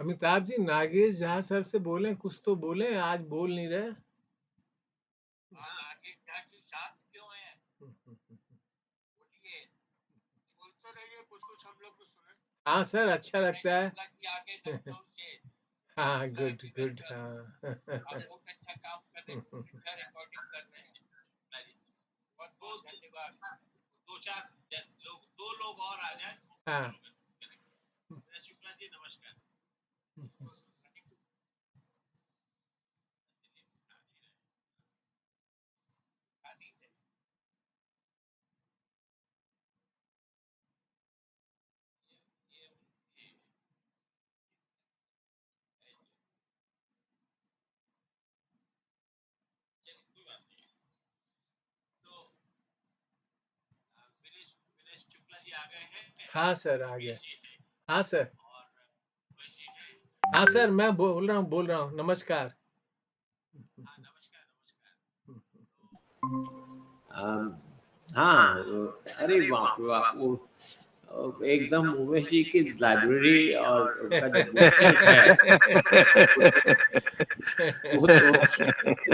Amitabh ji, Nagesh Jha sir से बोलें, कुछ तो बोलें, आज बोल नहीं रहे। आगे क्या की शांत क्यों है? बोलिए, बोल तो रहिए, कुछ हम लोग को सुने। हाँ सर, अच्छा लगता है। आगे हाँ, गुड गुड। हाँ आप बहुत अच्छा काम कर रहे हैं, अच्छा रिकॉर्डिंग कर रहे हैं। बहुत बहुत धन्यवाद। दो लोग और आ जाए। हाँ। शुक्ला जी नमस्कार। शुक्ला जी आ गए हैं। हाँ सर, आ गए। हाँ सर, हाँ सर, मैं बोल रहा हूँ, नमस्कार। हाँ, अरे बाप रे बाप, वो एकदम उमेश जी की लाइब्रेरी और उनका जो बुक शेल्फ है वो तो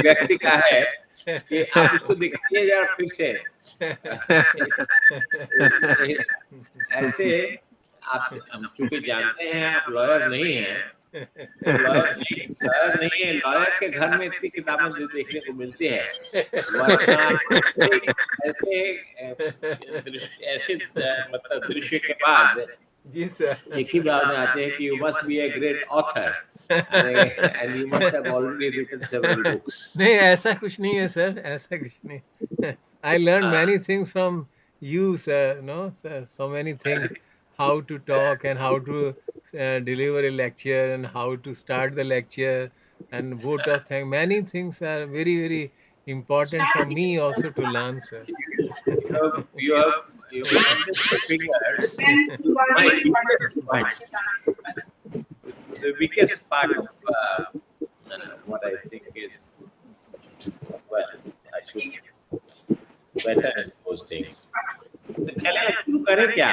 व्यक्ति का है कि आप उसको दिखाइए जरा फिर से। ऐसे आप, हम चूंकि जानते हैं आप लॉयर नहीं हैं, तो लॉयर नहीं है, लॉयर के घर में इतनी किताबें देखने को मिलती है, वरना ऐसे ऐसे मतलब दृश्य के बाद जी सर, एक ही बात में आते हैं कि you must be a great author and you must have already written several books. नहीं, ऐसा कुछ नहीं है सर, ऐसा कुछ नहीं। I learned many things from you, sir. No, sir, so many things, how to talk and how to deliver a lecture and how to start the lecture and vote of thank. Many things are very, very important for me also to learn, sir. You have the fingers. My weakest points. The weakest part of what I think is, well, I should better in those things. तो चले शुरू करें क्या?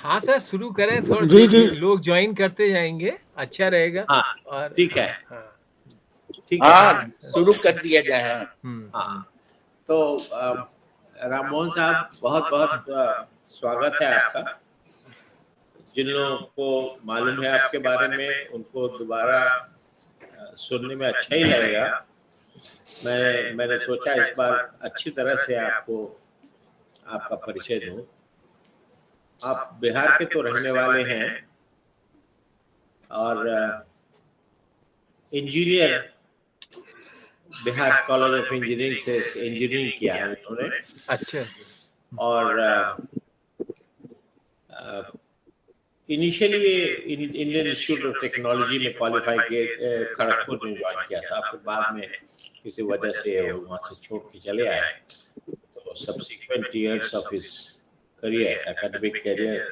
हाँ sir, शुरू करें, थोड़ा लोग ज्वाइन करते जाएंगे, अच्छा रहेगा। हाँ, और ठीक है। हाँ, ठीक है। हाँ, शुरू कर दिया जाए। हाँ, तो राममोहन साहब, बहुत बहुत स्वागत है आपका। जिन लोगों को मालूम है आपके बारे में, उनको दोबारा सुनने में अच्छा ही लगेगा। मैंने सोचा इस बार अच्छी तरह से आपको आपका परिचय दूं। आप बिहार के तो रहने वाले हैं और engineer, Bihar college of engineering से इंजीनियरिंग किया है उन्होंने। अच्छा। और initially Indian institute of technology में क्वालिफाई किए, खड़गपुर में ज्वाइन किया था, फिर बाद में किसी वजह से वहाँ से छोड़ के चले आए। तो subsequent years of his career, academic career,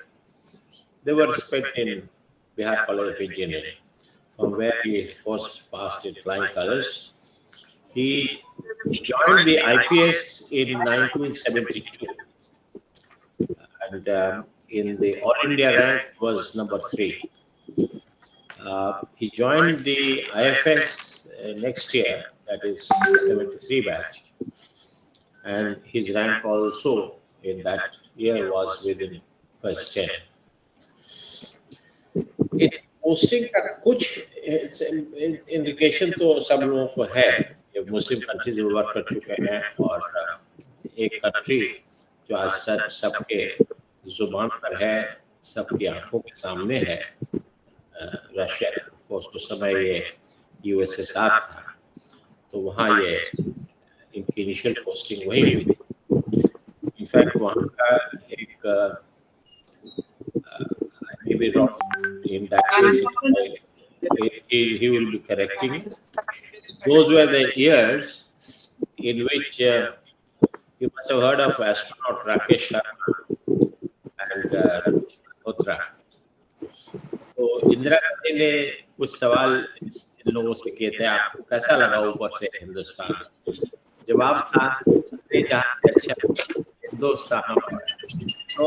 they were spent in Bihar College of Engineering, from where he first passed in flying colors. He joined the I.F.S in 1972, and in the All India rank was number 3. He joined the I.F.S next year, that is 73 batch, and his rank also in that year was within first 10. Posting का कुछ indication तो सब लोगों को है, ये Muslim countries में work कर चुके हैं, और एक कंट्री जो आज सबके जुबान पर है, सबकी आंखों के सामने है, रशिया। उस समय ये USSR था, तो वहाँ ये इनकी इनिशियल पोस्टिंग वही हुई थी। इनफैक्ट वहाँ का एक maybe wrong in that case, he will be correcting. Those were the years in which you must have heard of astronaut Rakesh Sharma and Malhotra. तो इंदिरा गांधी ने कुछ सवाल इन लोगों से किए थे, आपको कैसा लगा ऊपर से हिंदुस्तान? जवाब था, जहाँ से अच्छा हिंदुस्तान हमारा। तो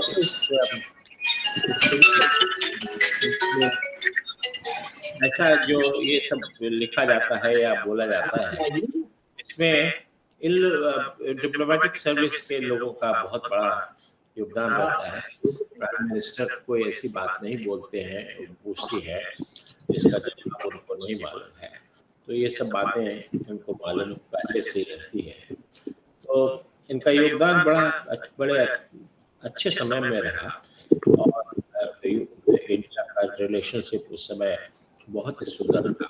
ऐसा जो ये सब लिखा जाता है या बोला जाता है, इसमें इन डिप्लोमेटिक सर्विस के लोगों का बहुत बड़ा योगदान रहता है। प्राइम मिनिस्टर कोई ऐसी बात नहीं बोलते हैं, पूछती है जिसका जवाब उनको नहीं मालूम है। तो ये सब बातें इनको मालूम पहले से ही रहती है। तो इनका योगदान बड़े अच्छे समय में रहा और इंडिया का रिलेशनशिप उस समय बहुत ही सुंदर था।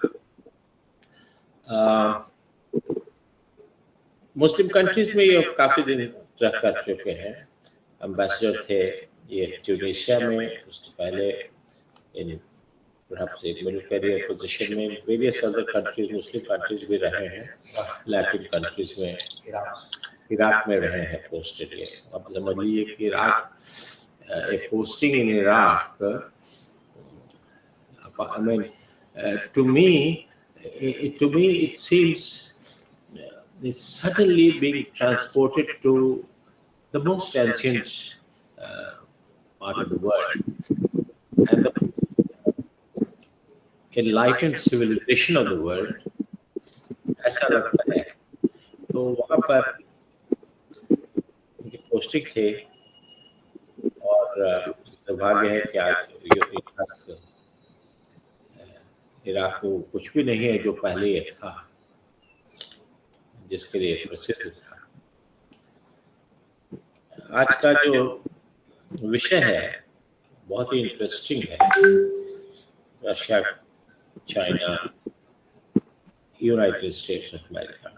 मुस्लिम कंट्रीज में ये काफी दिन रह कर चुके हैं। एम्बेसडर थे ये ट्यूनीशिया में, उसके पहले इन perhaps a middle career position में various other countries, Muslim countries भी रहे हैं, लैटिन कंट्रीज में, इराक में रहे हैं पोस्टेड। ये अब समझ लीजिए कि Iraq, a posting in Iraq, I mean, to me it seems is suddenly being transported to the most ancient part of the world and the enlightened civilization of the world, ऐसा लगता है। तो वहाँ पर उनकी पोस्टिंग थे और दुर्भाग्य है कि आज इराक में कुछ भी नहीं है जो पहले ये था, जिसके लिए प्रसिद्ध था। आज का जो विषय है बहुत ही इंटरेस्टिंग है। Russia, China, United states of America.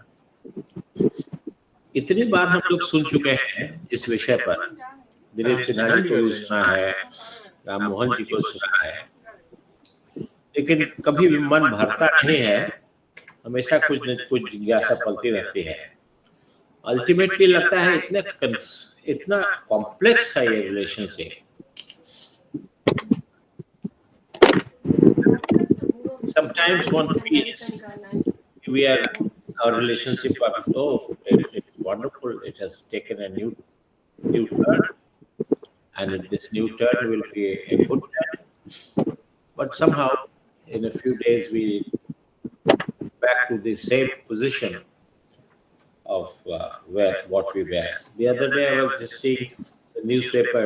इतनी बार हम लोग सुन चुके हैं इस विषय पर। दिलीप सिन्हा जी को भी सुना है, राम मोहन जी को सुना है, लेकिन कभी भी मन भरता नहीं है। हमेशा कुछ न कुछ जिज्ञासा पलती रहती है। अल्टीमेटली लगता है इतना कॉम्प्लेक्स है ये relationship. Sometimes one feels our relationship it's wonderful. It has taken a new turn, and this new turn will be a good turn. But somehow, in a few days, we back to the same position of what we were. The other day, I was just seeing the newspaper.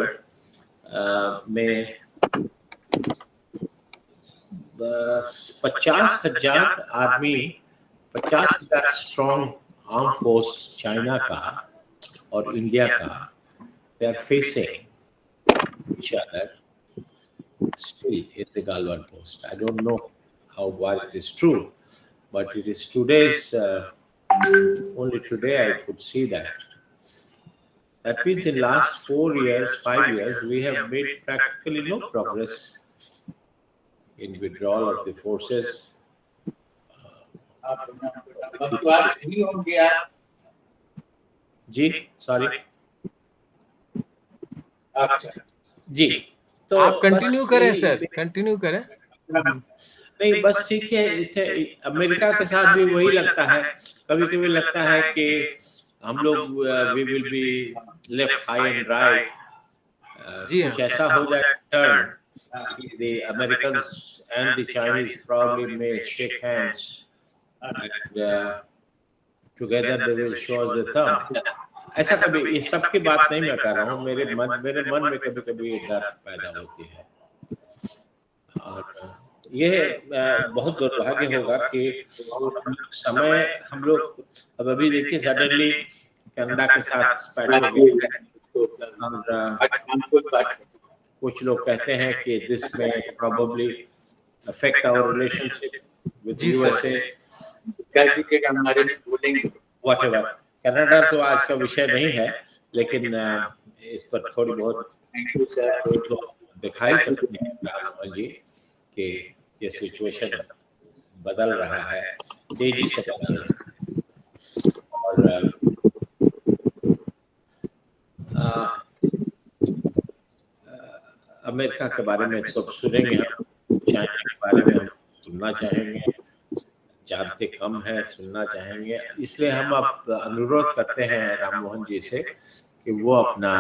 May 50,000 army, 50,000 strong arm force China का और India का, they are facing each other still in the Galwan post. I don't know how far it is true, but it is today's. Only today I could see that. That means in last 4 years, 5 years, we have made practically no progress in withdrawal of the forces. जी sorry जी, तो आप continue करें sir, continue करें। नहीं बस ठीक है। इसे अमेरिका के साथ भी वही लगता है। कभी कभी लगता है कि हम लोग we will be left high and dry. कुछ ऐसा हो जाए turn, the Americans and the Chinese probably may shake hands and together they will show us the thumb. ऐसा कभी, ये सबकी बात नहीं मैं कर रहा हूँ, मेरे मन में कभी कभी ये डर पैदा होती है। और ये बहुत दुर्भाग्य होगा कि समय हम लोग अब अभी देखिए सडनली कनाडा के साथ स्पैट हो गया। कुछ लोग कहते हैं कि दिस में probably affect our relationship with USA. Whatever. Canada तो आज का विषय नहीं है, लेकिन इस पर थोड़ी बहुत दिखाई सकती है राम जी कि ये सिचुएशन बदल रहा है, तेजी से बदल रहा है। और अमेरिका के बारे में तो सुनेंगे हम, चाइना के बारे में हम सुनना चाहेंगे, जानते कम है, सुनना चाहेंगे। इसलिए हम अब अनुरोध करते हैं राम मोहन जी से कि वो अपना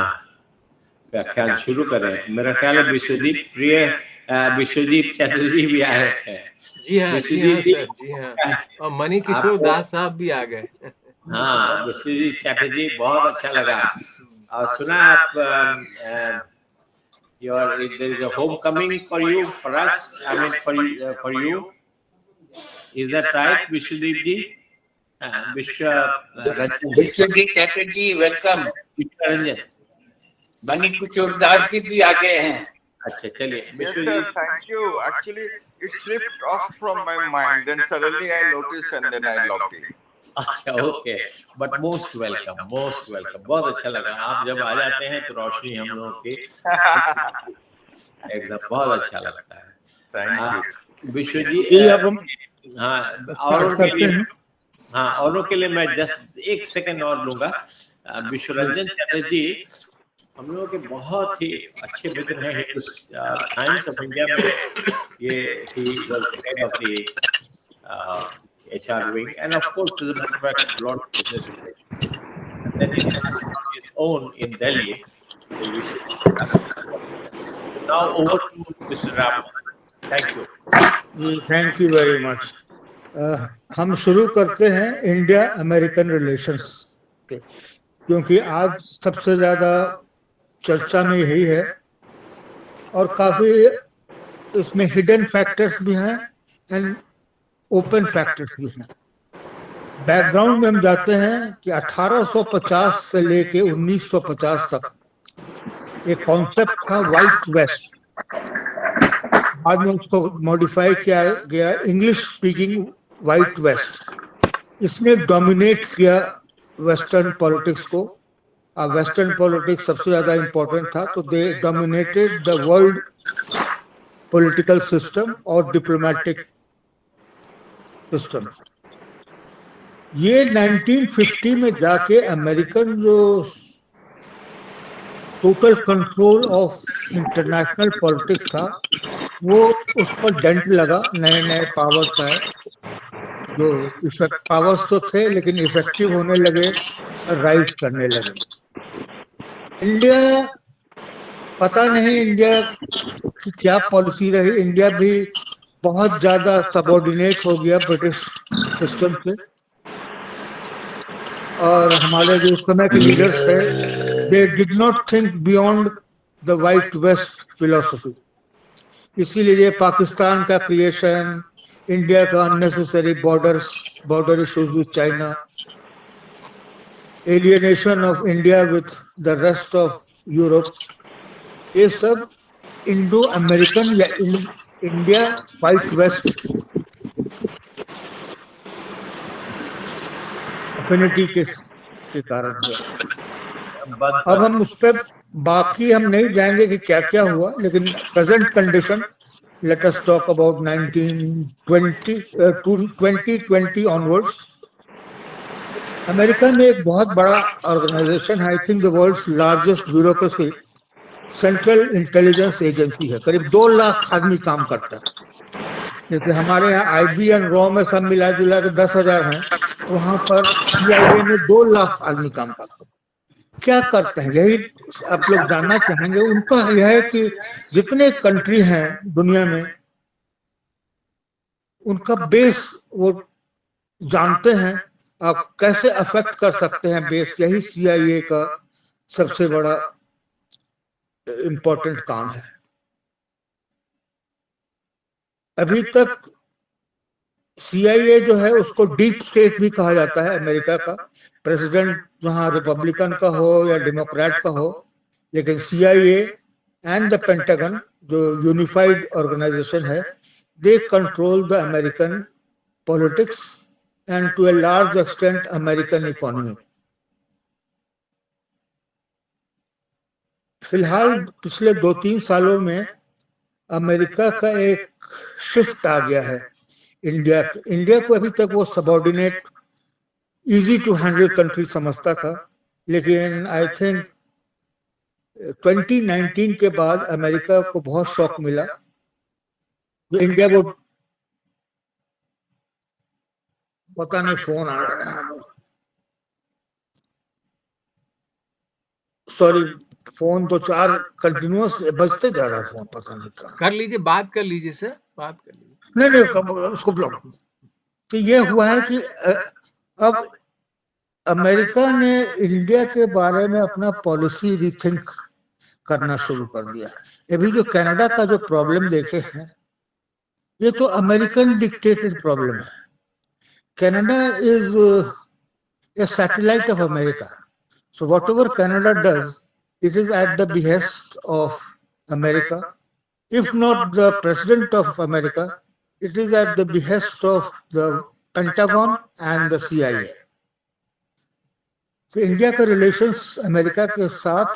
व्याख्यान शुरू करें। मेरा ख्याल है विश्वदीप प्रिय विश्वदीप चैटर्जी भी आए हैं। जी हाँ, जी हाँ विश्वजीत जी, सर, जी हाँ। और मणि किशोर आपको, दास साहब भी आ गए। हाँ विश्वजीत चैटर्जी, बहुत अच्छा लगा। हम्म। और सुना आप, your there is a homecoming for you, for us, I mean for you, is that right, Vishwadeep ji? Ranjan ji, sorry, Vishwajeet Chatterjee welcome. Vishwa Ranjan। Mani Kishore Das ji भी आ गए हैं। अच्छा चलिए Yes, sir. Vishwajeet. Thank you. Actually, it slipped off from my mind. Then suddenly I noticed, and then I logged in. अच्छा okay, but most welcome, most welcome. बहुत अच्छा लगा, आप जब आ जाते हैं तो रोशनी हम लोगों की एकदम बहुत अच्छा लगता है। Thank हाँ, you. विश्वजीत, जी अब हम हाँ स्टार्ट औरों के करते लिए, हैं। हाँ औरों के लिए मैं जस्ट एक सेकंड और लूंगा। विश्वरंजन चैटर्जी हम लोगों के बहुत ही अच्छे मित्र हैं। टाइम्स ऑफ इंडिया में ये he was head of the HR wing, and of course, as a matter of fact, a lot of business relations. And then he started on his own in Delhi. So we should. So now over to Mr. Ram. Thank you. जी thank you very much. हम शुरू करते हैं India American relations के, क्योंकि आज सबसे ज्यादा चर्चा में यही है और काफी इसमें हिडन फैक्टर्स भी हैं एंड ओपन फैक्टर्स भी हैं। बैकग्राउंड में हम जाते हैं कि 1850 से लेके 1950 तक एक कॉन्सेप्ट था व्हाइट वेस्ट। बाद में उसको मॉडिफाई किया गया इंग्लिश स्पीकिंग व्हाइट वेस्ट। इसने डोमिनेट किया वेस्टर्न पॉलिटिक्स को। वेस्टर्न पॉलिटिक्स सबसे ज्यादा इंपॉर्टेंट था, तो दे dominated the world political system और डिप्लोमेटिक सिस्टम। ये 1950 में जाके अमेरिकन जो total control of international politics था, वो उस पर डेंट लगा। नए नए पावर्स आए, जो इफेक्ट पावर्स तो थे लेकिन इफेक्टिव होने लगे, राइज करने लगे। इंडिया, पता नहीं इंडिया की क्या पॉलिसी रही। इंडिया भी बहुत ज्यादा सबॉर्डिनेट हो गया ब्रिटिश सिस्टम से, और हमारे जो उस समय के लीडर्स थे, they did not think beyond the white west philosophy. इसीलिए पाकिस्तान का क्रिएशन, इंडिया का unnecessary border issues with China, alienation of India with the rest of Europe, ये सब इंडो अमेरिकन या इंडिया वाइट वेस्ट अफिनिटी के कारण हुआ। अब हम उस पर बाकी हम नहीं जाएंगे कि क्या क्या हुआ, लेकिन present condition, let us talk about 2020 onwards. America में एक बहुत बड़ा ऑर्गेनाइजेशन है, I think the world's largest bureaucracy, central intelligence agency है। करीब 2 लाख आदमी काम करता है। जैसे हमारे यहाँ IBM रॉ में सब मिला जुला के 10,000 हैं, वहां पर CIA में 2 लाख आदमी काम करते हैं। क्या करते हैं, यही आप लोग जानना चाहेंगे। उनका यह है कि जितने कंट्री हैं दुनिया में, उनका बेस वो जानते हैं, आप कैसे अफेक्ट कर सकते हैं बेस। यही CIA का सबसे बड़ा इम्पोर्टेंट काम है। अभी तक CIA जो है उसको डीप स्टेट भी कहा जाता है अमेरिका का। प्रेसिडेंट जहाँ रिपब्लिकन का हो या डेमोक्रेट का हो, लेकिन CIA एंड द पेंटागन जो यूनिफाइड ऑर्गेनाइजेशन है, they control the American politics and to a large extent American economy. फिलहाल पिछले 2-3 सालों में अमेरिका का एक शिफ्ट आ गया है। इंडिया को अभी तक वो subordinate, easy to handle country समझता था, लेकिन आई थिंक 2019 के बाद अमेरिका को बहुत शॉक मिला जो इंडिया को, पता नहीं फोन आ रहा है, सॉरी। फोन तो 4 कंटिन्यूअस बजते जा रहा है, फोन पता नहीं कहाँ। कर लीजिए, बात कर लीजिए सर, बात कर लीजिए। नहीं नहीं, उसको ब्लॉक। तो ये हुआ है कि अब अमेरिका ने इंडिया के बारे में अपना पॉलिसी रीथिंक करना शुरू कर दिया। अभी जो कनाडा का जो प्रॉब्लम देखे हैं, ये तो अमेरिकन डिक्टेटेड प्रॉब्लम है। Canada is a satellite of America. So whatever Canada does, it is at the behest of America. If not the president of America, it is at the behest of the Pentagon and the CIA. तो India का relations America के साथ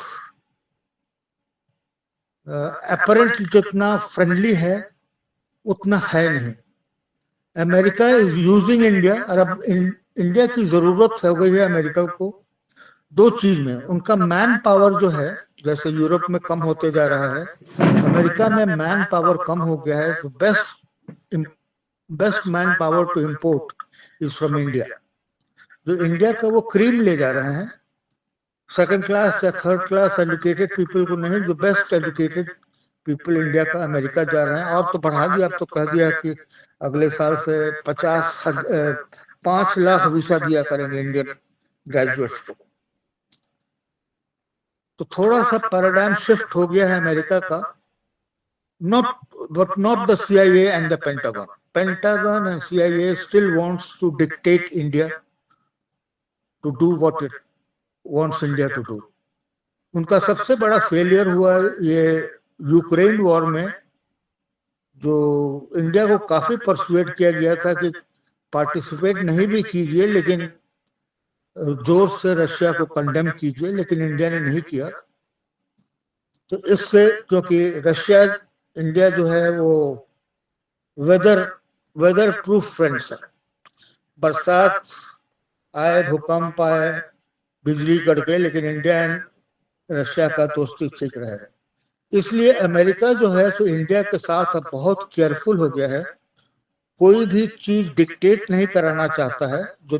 apparent जितना friendly है उतना है नहीं। America is using India, और अब इंडिया की जरूरत हो गई है अमेरिका को दो चीज में। उनका मैन पावर जो है, जैसे यूरोप में कम होते जा रहा है, अमेरिका में मैन पावर कम हो गया है। तो best man power to import is from India. जो इंडिया का वो क्रीम ले जा रहे हैं, सेकंड क्लास या थर्ड क्लास एजुकेटेड पीपल को नहीं, जो बेस्ट एजुकेटेड पीपल इंडिया का अमेरिका जा रहे हैं। और तो बढ़ा दिया, अब तो कह दिया कि अगले साल से 5 लाख वीसा दिया करेंगे इंडियन ग्रेजुएट्स को। तो थोड़ा सा पैराडाइम शिफ्ट हो गया है अमेरिका का। not the CIA and the Pentagon. Pentagon and CIA still wants to dictate India to do what it wants India to do. उनका सबसे बड़ा फेलियर हुआ ये यूक्रेन वॉर में, जो इंडिया को काफी परसुएट किया गया था कि पार्टिसिपेट नहीं भी कीजिए, लेकिन जोर से रशिया को कंडेम कीजिए, लेकिन इंडिया ने नहीं किया। तो इससे, क्योंकि रशिया इंडिया जो है वो वेदर प्रूफ फ्रेंड्स है। बरसात आए, भूकंप आए, बिजली कड़के, लेकिन इंडिया एंड रशिया का दोस्ती ठीक रहेगा। इसलिए अमेरिका जो है सो इंडिया के साथ अब बहुत केयरफुल हो गया है। कोई भी चीज डिक्टेट नहीं कराना चाहता है, जो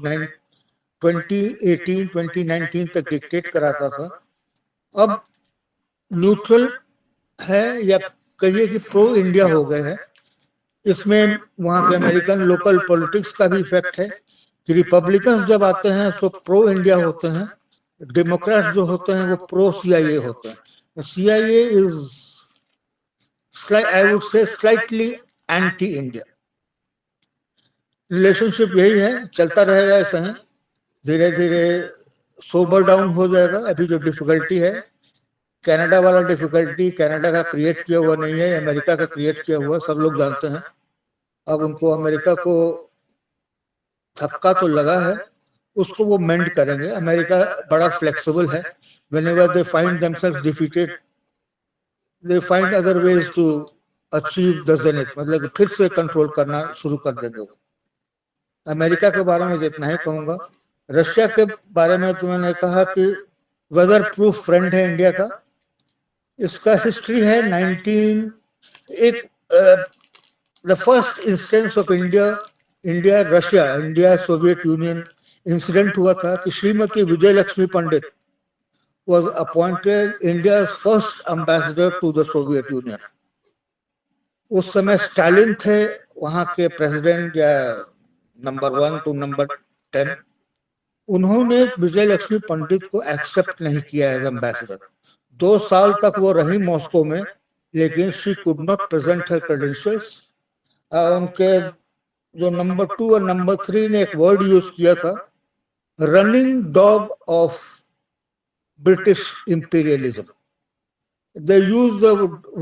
2018 2019 तक डिक्टेट कराता था, अब न्यूट्रल है या कहिए कि प्रो इंडिया हो गए हैं। इसमें वहाँ के अमेरिकन लोकल पॉलिटिक्स का भी इफेक्ट है कि रिपब्लिकन्स जब आते हैं सो प्रो इंडिया होते हैं, डेमोक्रेट्स जो होते हैं वो प्रो CIA होते हैं। CIA इज आई वुड से स्लाइटली एंटी इंडिया। रिलेशनशिप यही है, चलता रहेगा ऐसा ही, धीरे धीरे सोबर डाउन हो जाएगा। अभी जो डिफिकल्टी है, कनाडा वाला डिफिकल्टी कनाडा का क्रिएट किया हुआ नहीं है, अमेरिका का क्रिएट किया हुआ, सब लोग जानते हैं। अब उनको अमेरिका को धक्का तो लगा है, उसको वो मेंड करेंगे। अमेरिका बड़ा फ्लेक्सिबल है। Whenever they find themselves defeated, they find other ways to achieve the zenith, मतलब फिर से कंट्रोल करना शुरू कर देंगे। अमेरिका के बारे में इतना ही कहूंगा। रशिया के बारे में तो मैंने कहा कि वेदर प्रूफ फ्रेंड है इंडिया का। इसका हिस्ट्री है 19 the first instance of India Russia, India Soviet union incident हुआ था कि श्रीमती विजय लक्ष्मी पंडित was appointed India's first ambassador to the Soviet Union. उस समय स्टालिन थे वहाँ के प्रेसिडेंट, या नंबर 1 to नंबर 10। उन्होंने विजय लक्ष्मी पंडित को एक्सेप्ट नहीं किया एज एम्बेसडर। 2 साल तक वो रही मॉस्को में, लेकिन she could not present her credentials. उनके जो नंबर 2 और नंबर 3 ने एक वर्ड यूज किया था, running dog of British imperialism. They use the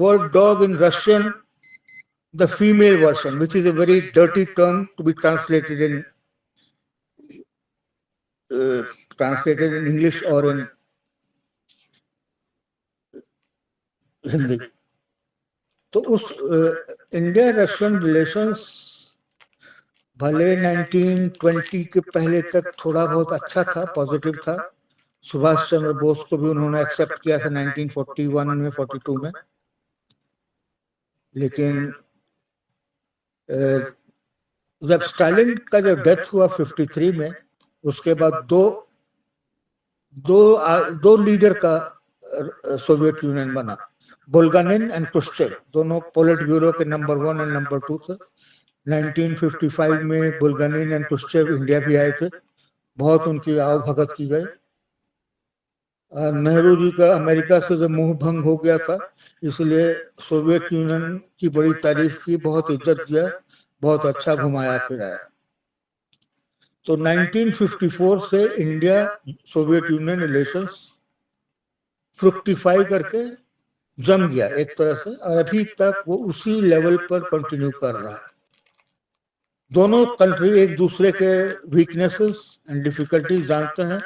word dog in Russian, the female version, which is a very dirty term to be translated in English or in Hindi. तो उस India Russian relations भले 1920 के पहले तक थोड़ा बहुत अच्छा था, पॉजिटिव था। सुभाष चंद्र बोस को भी उन्होंने एक्सेप्ट किया था 1941 में, 42 में। लेकिन जब स्टालिन का जब डेथ हुआ 53 में, उसके बाद दो लीडर का सोवियत यूनियन बना। बुल्गानिन एंड क्रुश्चेव दोनों पोलिट ब्यूरो के नंबर 1 और नंबर 2 थे। 1955 में बुल्गानिन एंड क्रुश्चेव इंडिया भी आए थे, बहुत उनकी आवभगत की गई। नेहरू जी का अमेरिका से जब मुंह भंग हो गया था, इसलिए सोवियत यूनियन की बड़ी तारीफ की, बहुत इज्जत दिया, बहुत अच्छा घुमाया फिराया। तो 1954 से India Soviet union relations fructify करके जम गया एक तरह से, और अभी तक वो उसी लेवल पर कंटिन्यू कर रहा है। दोनों कंट्री एक दूसरे के वीकनेसेस एंड डिफिकल्टीज जानते हैं,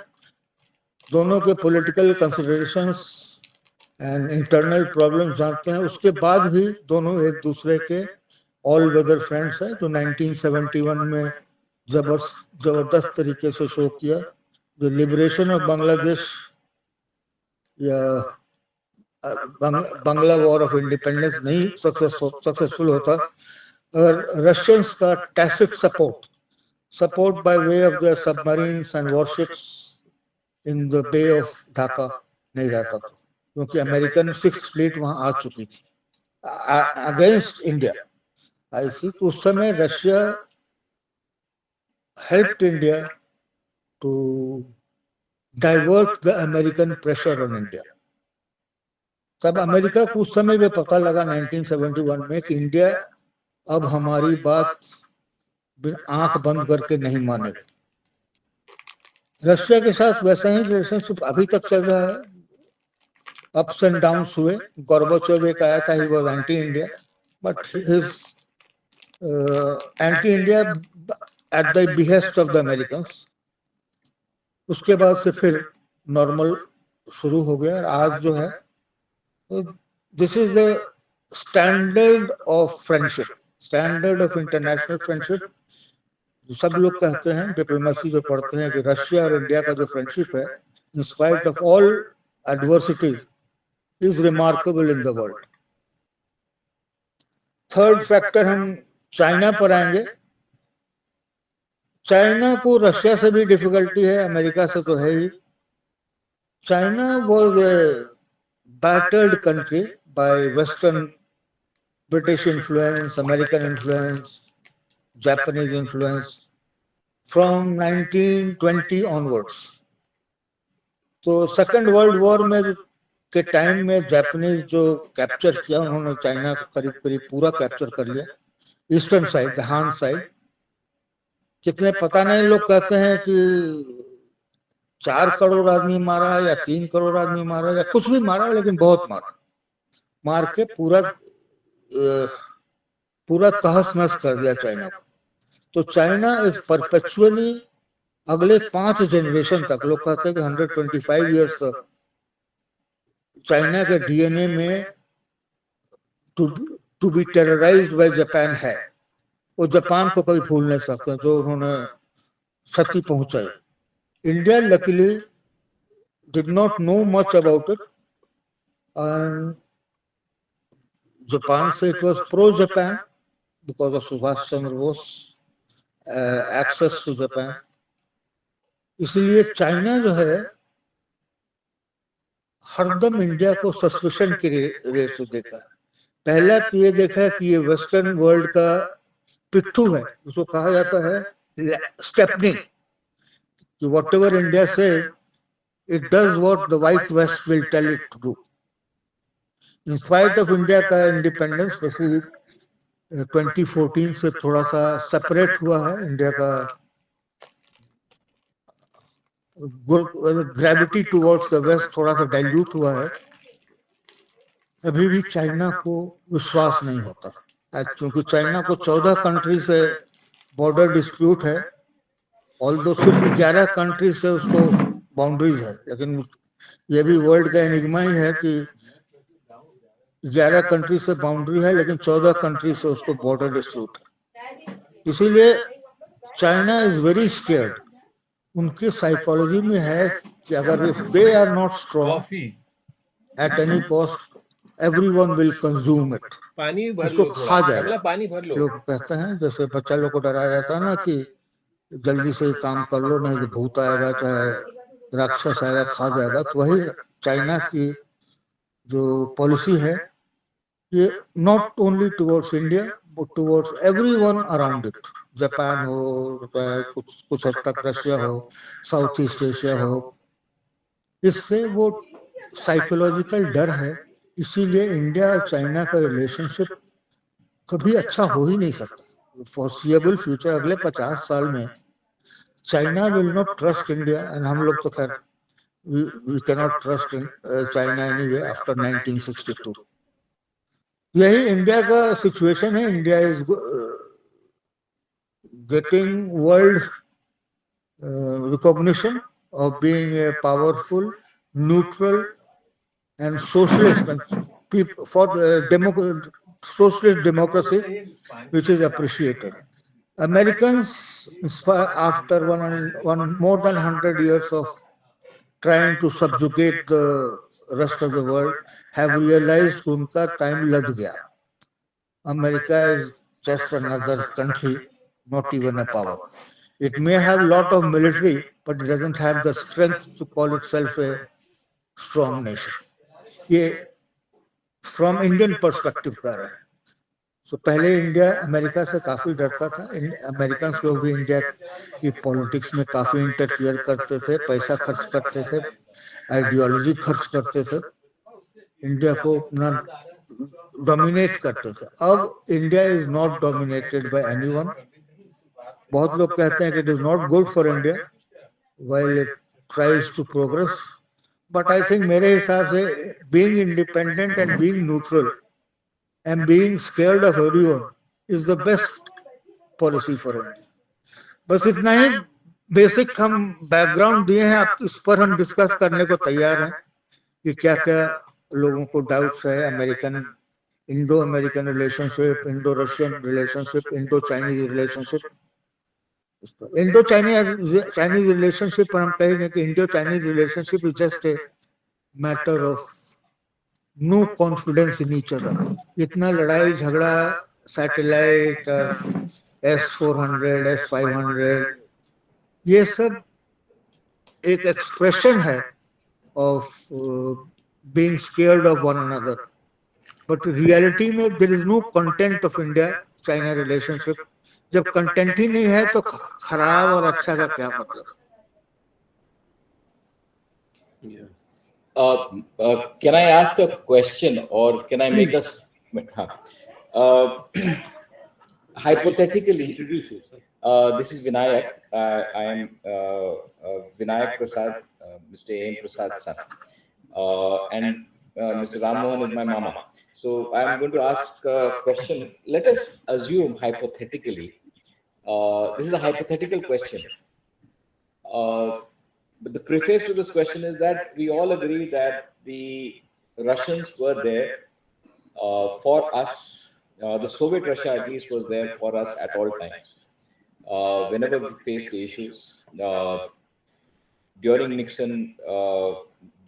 दोनों के political considerations and internal problem जानते हैं। उसके बाद भी दोनों एक दूसरे के ऑल वेदर फ्रेंड्स हैं, जो 1971 में जबरदस्त तरीके से शो किया। जो लिबरेशन ऑफ बांग्लादेश या बांग्ला वॉर ऑफ इंडिपेंडेंस नहीं सक्सेसफुल होता, और रशियंस का tacit support by way of their submarines and warships in the bay of Dhaka नहीं रहता था, क्योंकि अमेरिकन 6th फ्लीट वहां आ चुकी थी अगेंस्ट इंडिया आई थी। तो उस समय Russia helped India to divert the American pressure on India. तब अमेरिका को उस समय भी पता लगा 1971 में कि इंडिया अब हमारी बात आंख बंद करके नहीं मानेगा। रशिया के साथ वैसा ही रिलेशनशिप अभी तक चल रहा है, अप्स एंड डाउन्स हुए। गोर्बाचोव एक आया था, he was anti India, but his anti India at the behest of the Americans. उसके बाद से फिर नॉर्मल शुरू हो गया। आज जो है, this is the standard of friendship, standard of international friendship. सब लोग कहते हैं, डिप्लोमेसी जो पढ़ते हैं, कि रशिया और इंडिया का जो फ्रेंडशिप है, इन spite of all adversities, is remarkable in the world. Third factor हम चाइना पर आएंगे। चाइना को रशिया से भी डिफिकल्टी है, अमेरिका से तो है ही। China was a battered country by western, British influence, American influence, Japanese influence from 1920 onwards. तो सेकेंड वर्ल्ड वॉर में के टाइम में जापानीज जो कैप्चर किया, उन्होंने चाइना को करीब करीब पूरा कैप्चर कर लिया, ईस्टर्न साइड, द हान साइड। कितने पता नहीं, लोग कहते हैं कि 4 करोड़ आदमी मारा या 3 करोड़ आदमी मारा या कुछ भी मारा, लेकिन बहुत मारा, मार के पूरा तहस नहस कर दिया चाइना को। तो चाइना इज परपेचुअली, अगले 5 जनरेशन तक, लोग कहते हैं कि 125 ईयर्स तक चाइना के डीएनए में टू बी टेरराइज्ड बाय जापान है। वो जापान को कभी भूल नहीं सकते जो उन्होंने क्षति पहुंचाई। India luckily did not know much about it, and Japan से it was pro Japan because of Subhash Chandra Bose access to Japan. इसलिए चाइना जो है हरदम इंडिया को सस्पेशन के रेट से देखा है। पहला तो ये देखा कि ये वेस्टर्न वर्ल्ड का पिट्ठू है, उसको कहा जाता है स्टेपनी, कि वॉट एवर इंडिया से it does what the white west will tell it to do. In spite of India का इंडिपेंडेंस, वैसे 2014 से थोड़ा सा सेपरेट हुआ है इंडिया का, ग्रेविटी टुवर्ड्स द वेस्ट थोड़ा सा डाइल्यूट हुआ है। अभी भी चाइना को विश्वास नहीं होता, क्योंकि चाइना को 14 कंट्री से बॉर्डर डिस्प्यूट है, ऑल्दो सिर्फ 11 कंट्री से उसको बाउंड्रीज है। लेकिन ये भी वर्ल्ड का एनिग्मा ही है कि 11 कंट्री से बाउंड्री है, लेकिन 14 कंट्री से उसको बॉर्डर डिस्प्यूट है। इसीलिए चाइना इज वेरी स्केयर्ड। उनकी साइकोलॉजी में है कि अगर if they are not strong at any cost, everyone will consume it, पानी भर इसको लो, खा जाएगा। अगला पानी भर लो। लोग कहते हैं, जैसे बच्चा लोग को डराया जाता है ना कि जल्दी से काम कर लो, नहीं तो भूत आएगा, चाहे राक्षस आएगा, खा जाएगा। तो वही चाइना की जो पॉलिसी है ये not only towards India but towards everyone around it, Japan हो, चाहे कुछ कुछ हद तक रशिया हो, साउथ ईस्ट एशिया हो, इससे वो साइकोलॉजिकल डर है। इसीलिए इंडिया और चाइना का रिलेशनशिप कभी अच्छा हो ही नहीं सकता। फॉरसिएबल फ्यूचर अगले 50 साल में China will not trust India, and हम लोग तो खैर we cannot trust in China anyway after 1962। यही इंडिया का सिचुएशन है। India is getting world recognition of being a powerful, neutral, and socialist, and for the socialist democracy, which is appreciated. Americans, after one more than 100 years of trying to subjugate the rest of the world, have realized कि उनका time लग गया. America is just another country, not even a power. It may have a lot of military, but it doesn't have the strength to call itself a strong nation. ये from Indian perspective कर रहे हैं। सो पहले India America से काफ़ी डरता था। American लोग भी इंडिया की पॉलिटिक्स में काफ़ी इंटरफियर करते थे, पैसा खर्च करते थे, आइडियोलॉजी खर्च करते थे, इंडिया को अपना डोमिनेट करते थे। अब India is not dominated by anyone. बहुत लोग कहते हैं कि it is not good for India while it tries to progress, but I think मेरे हिसाब से being independent and being neutral and being scared of everyone is the best policy for India. बस इतना ही बेसिक हम background दिए हैं, आप इस पर हम डिस्कस करने को तैयार हैं कि क्या क्या लोगों को डाउट्स है American Indo American relationship, Indo Russian relationship, Indo Chinese relationship. Indo Chinese relationship पर हम कहेंगे कि Indo Chinese relationship is just a matter of no confidence in each other. इतना लड़ाई झगड़ा, सैटेलाइट और S-400 S-500, ये सब एक एक्सप्रेशन है of being scared of one another, but reality में there is no content of India China relationship. जब कंटेंट ही नहीं है तो खराब और अच्छा का क्या मतलब। Can I ask a question or can I make a statement? Hypothetically, introduce yourself. This is Vinayak. I am Vinayak Prasad, Mr. A.M. Prasad's son. And Mr. Ram Mohan is my mama. So I am going to ask a question. Let us assume hypothetically, this is a hypothetical question. But the preface to this question is that we all agree that the Russians were there for us. The Soviet Russia at least was there for us at all times. Whenever we faced the issues, during Nixon,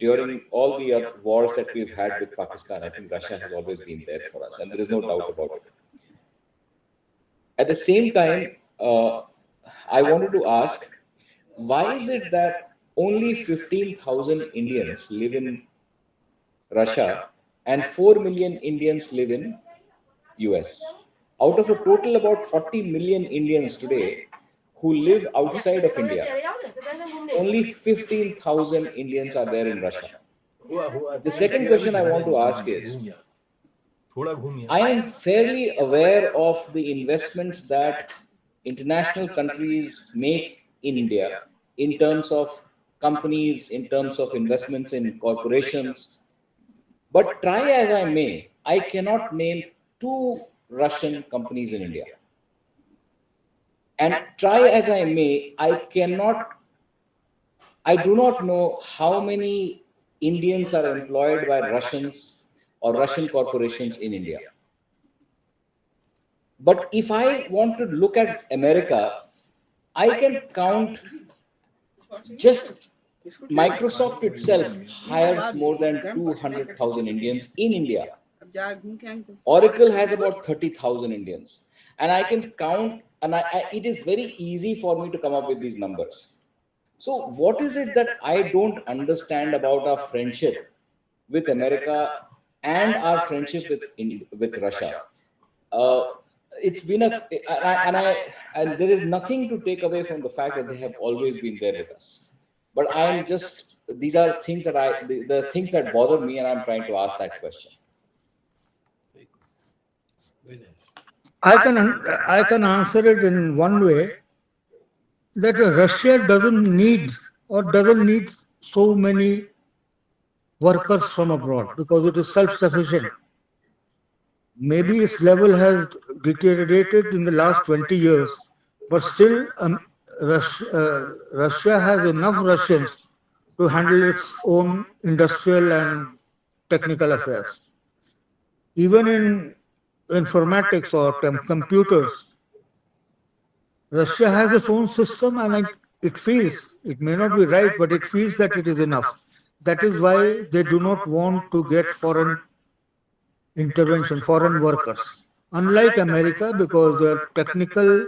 during all the other wars that we've had with Pakistan, I think Russia has always been there for us, and there is no doubt about it. At the same time, I wanted to ask, why is it that only 15,000 Indians live in Russia and 4 million Indians live in US? Out of a total about 40 million Indians today who live outside of India, only 15,000 Indians are there in Russia. The second question I want to ask is, I am fairly aware of the investments that international countries make in India in terms of companies, in terms of investments in corporations. But try as I may, I cannot name 2 Russian companies in India. And try as I may, I do not know how many Indians are employed by Russians or Russian corporations in India. But if I want to look at America, I can count just Microsoft itself hires more than 200,000 Indians in India. Oracle has about 30,000 Indians. And I can count, and it is very easy for me to come up with these numbers. So what is it that I don't understand about our friendship with America and our friendship with Russia. Uh, it's been and there is nothing to take away from the fact that they have always been there with us. But I'm just, these are things that the things that bother me, and I'm trying to ask that question. I can answer it in one way, that Russia doesn't need or doesn't need so many workers from abroad because it is self-sufficient. Maybe its level has deteriorated in the last 20 years, but still Russia has enough Russians to handle its own industrial and technical affairs. Even in informatics or computers, Russia has its own system, and it feels, it may not be right, but it feels that it is enough. That is why they do not want to get foreign intervention, foreign workers. Unlike America, because their technical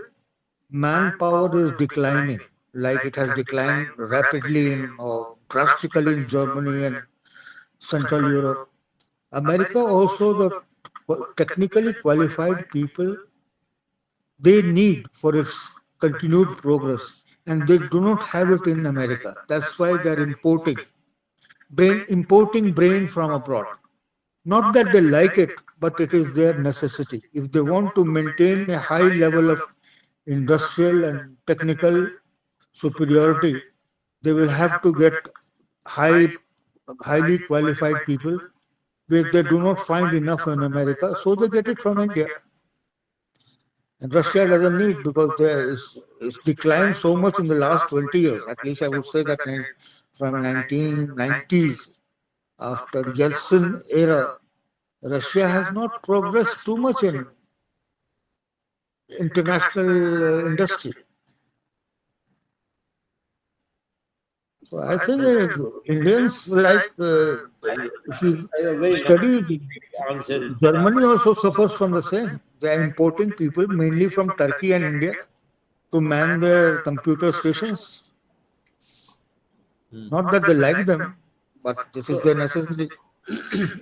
manpower is declining, like it has declined rapidly in or drastically in Germany and Central Europe. America also, the technically qualified people they need for its continued progress, and they do not have it in America. That's why they're importing brain from abroad. Not that they like it, but it is their necessity. If they want to maintain a high level of industrial and technical superiority, they will have to get high, highly qualified people, which they do not find enough in America, so they get it from India. And Russia doesn't need, because it's declined so much in the last 20 years. At least I would say that from 1990s, after Yeltsin era, Russia has not progressed too much in international industry. So I think Indians like, if you study, Answered. Germany also suffers from the same. They are importing people mainly from Turkey and India to man their computer stations. Not that they like them, but this is their necessity.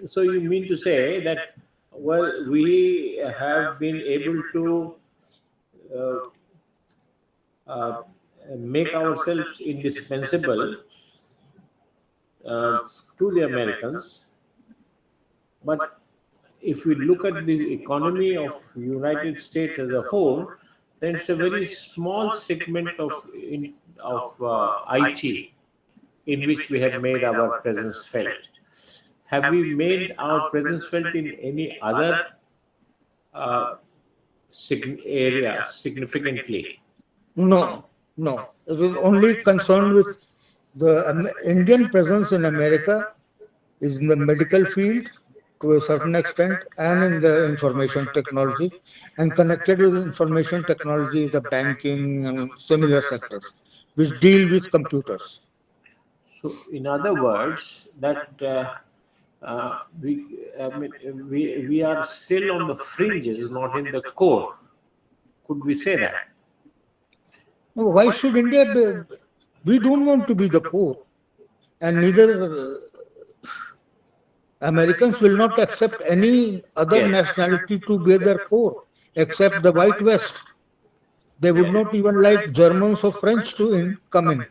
So you mean to say that, well, we have been able to uh, uh, make ourselves indispensable uh, to the Americans, but if we look at the economy of United States as a whole, then it's a very small segment of IT in which we have made our presence felt. Have we made our presence felt in any other uh, area significantly? No, no. It is only concerned with the Indian presence in America is in the medical field to a certain extent and in the information technology. And connected with information technology is the banking and similar sectors which deal with computers. So, in other words, that we, I mean, we are still on the fringes, not in the core. Could we say that? No, why should India be? We don't want to be the core, and neither Americans will not accept any other Yes. nationality to be their core, except the White West. They would not even like Germans or French to come in.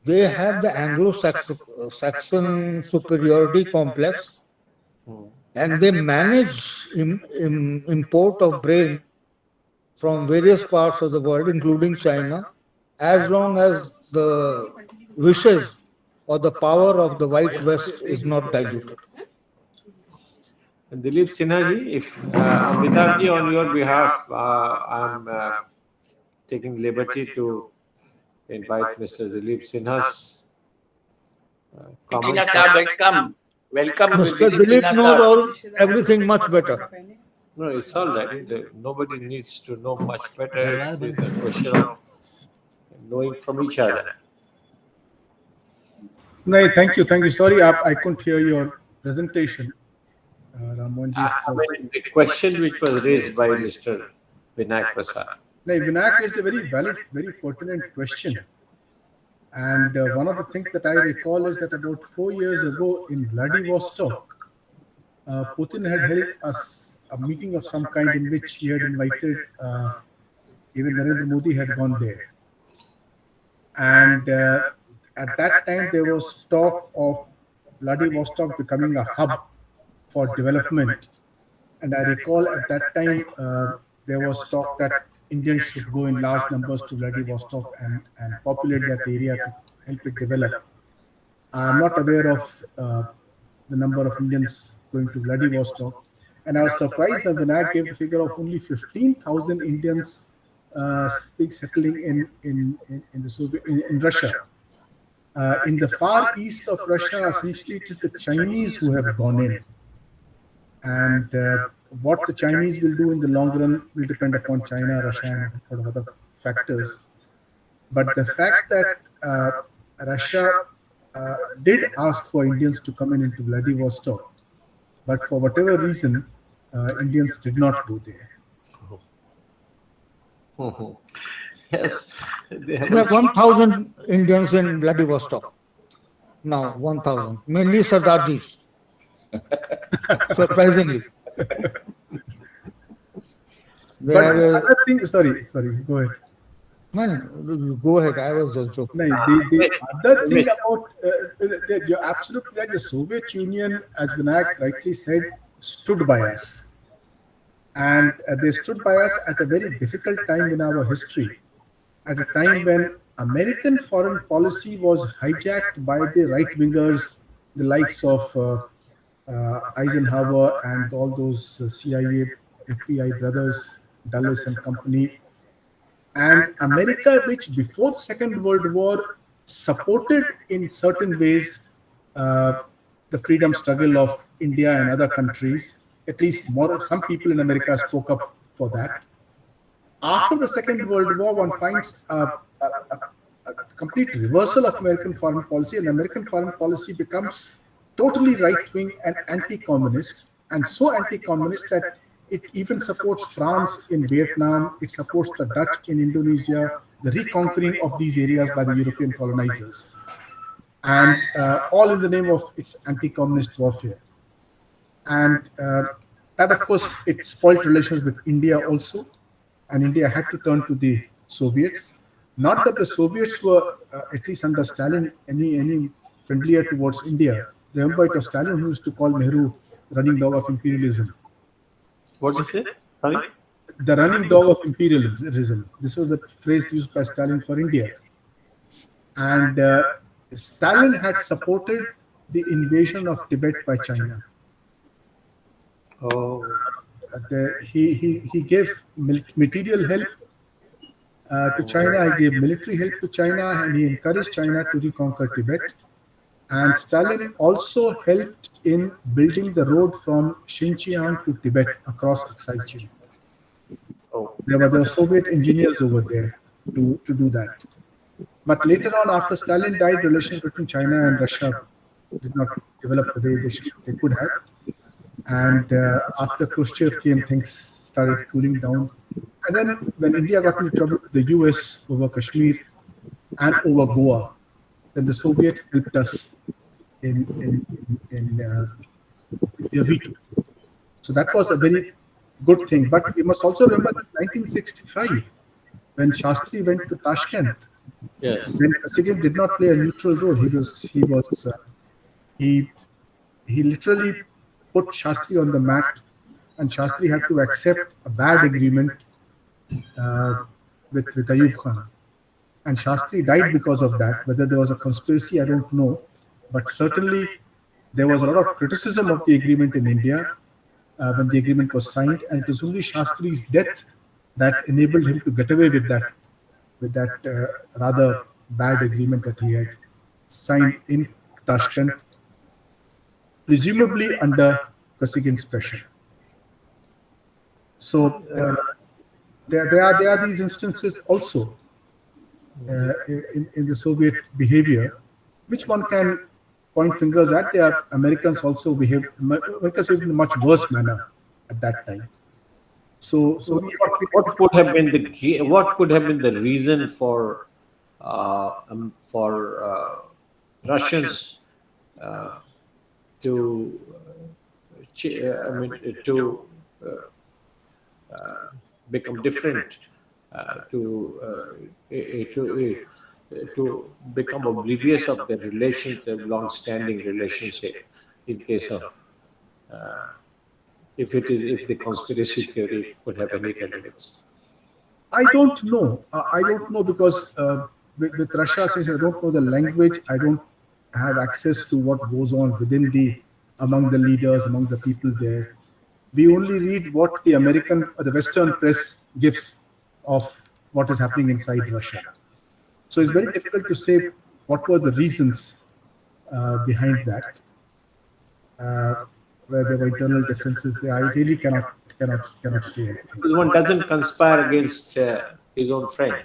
They have the Anglo-Saxon superiority complex, and they manage import of brain from various parts of the world, including China, as long as the wishes or the power of the White West is not diluted. And Dilip Sinhaji, if Amitabh ji, on your behalf, I'm taking liberty to invite Mr. Dilip Sinha's Sinha comments. sir, welcome. Welcome, Mr. Dilip Dilip Sinha knows sir. everything much better. No, it's all right. Nobody needs to know much better. It's a question of knowing from each other. No, thank you, thank you. Sorry, I couldn't hear your presentation. Ramonji The question which was raised by Mr. Vinayak Prasad. No, Vinayak raised a very valid, very pertinent question. And one of the things that I recall is that about 4 years ago in Vladivostok, Putin had held a meeting of some kind in which he had invited, even Narendra Modi had gone there. And at that time, there was talk of Vladivostok becoming a hub for development. And I recall at that time, there was talk that Indians should go in large numbers to Vladivostok and populate that area to help it develop. I'm not aware of the number of Indians going to Vladivostok. And I was surprised that when I gave the figure of only 15,000 Indians settling in the Soviet, in Russia. In the far east of Russia, essentially it is the Chinese who have gone in. And what the Chinese will do in the long run will depend upon China, Russia, and a lot of other factors. But the fact that Russia did ask for Indians to come in into Vladivostok, but for whatever reason, Indians did not go there. Yes, they have There are 1,000 Indians in Vladivostok. Now, 1,000. Mainly Sardarjis. Surprisingly. They But have a, other thing, sorry, go ahead. man, go ahead. I was just joking. No, the other thing about, you're absolutely right, the Soviet Union, as Vinayak rightly said, stood by us. And they stood by us at a very difficult time in our history, at a time when American foreign policy was hijacked by the right-wingers, the likes of Eisenhower and all those CIA, FBI brothers, Dulles and company. And America, which before the Second World War supported in certain ways the freedom struggle of India and other countries, at least more, some people in America spoke up for that. After the Second World War, one finds a complete reversal of American foreign policy, and American foreign policy becomes totally right-wing and anti-communist, and so anti-communist that it even supports France in Vietnam, it supports the Dutch in Indonesia, the reconquering of these areas by the European colonizers, and all in the name of its anti-communist warfare. And that, of course, it spoiled relations with India also, and India had to turn to the Soviets. Not that the Soviets were, at least under Stalin, any friendlier towards India. Remember, it was Stalin who used to call Nehru running dog of imperialism. What's it say? Sorry? The running dog of imperialism. This was the phrase used by Stalin for India. And Stalin had supported the invasion of Tibet by China. Oh, He gave material help to China, he gave military help to China, and he encouraged China to reconquer Tibet. And Stalin also helped in building the road from Xinjiang to Tibet across Aksai Chin. There were Soviet engineers over there to do that. But later on, after Stalin died, relations between China and Russia did not develop the way they could have. And after Khrushchev came, things started cooling down. And then when India got into trouble with the US over Kashmir and over Goa, then the Soviets helped us in the veto. So that was a very good thing. But we must also remember that 1965, when Shastri went to Tashkent, yes. then Prasad did not play a neutral role. He literally put Shastri on the mat, and Shastri had to accept a bad agreement with Ayub Khan. And Shastri died because of that. Whether there was a conspiracy, I don't know. But certainly, there was a lot of criticism of the agreement in India when the agreement was signed. And it was only Shastri's death that enabled him to get away with that rather bad agreement that he had signed in Tashkent, presumably under Kosygin pressure. So there are these instances also in the Soviet behavior, which one can point fingers at. Americans also behaved in a much worse manner at that time. So what could have been the reason for for Russians uh, to I mean to uh, become different, to become oblivious of the relation, the long-standing relationship, in case of if the conspiracy theory would have any relevance. I don't know. I don't know because with Russia, since I don't know the language, I don't have access to what goes on within the among the leaders, among the people there. We only read what the American or the Western press gives of what is happening inside Russia. So it's very difficult to say what were the reasons behind that. Uh, where there were internal differences there, I really cannot say anything. Because one doesn't conspire against his own friend.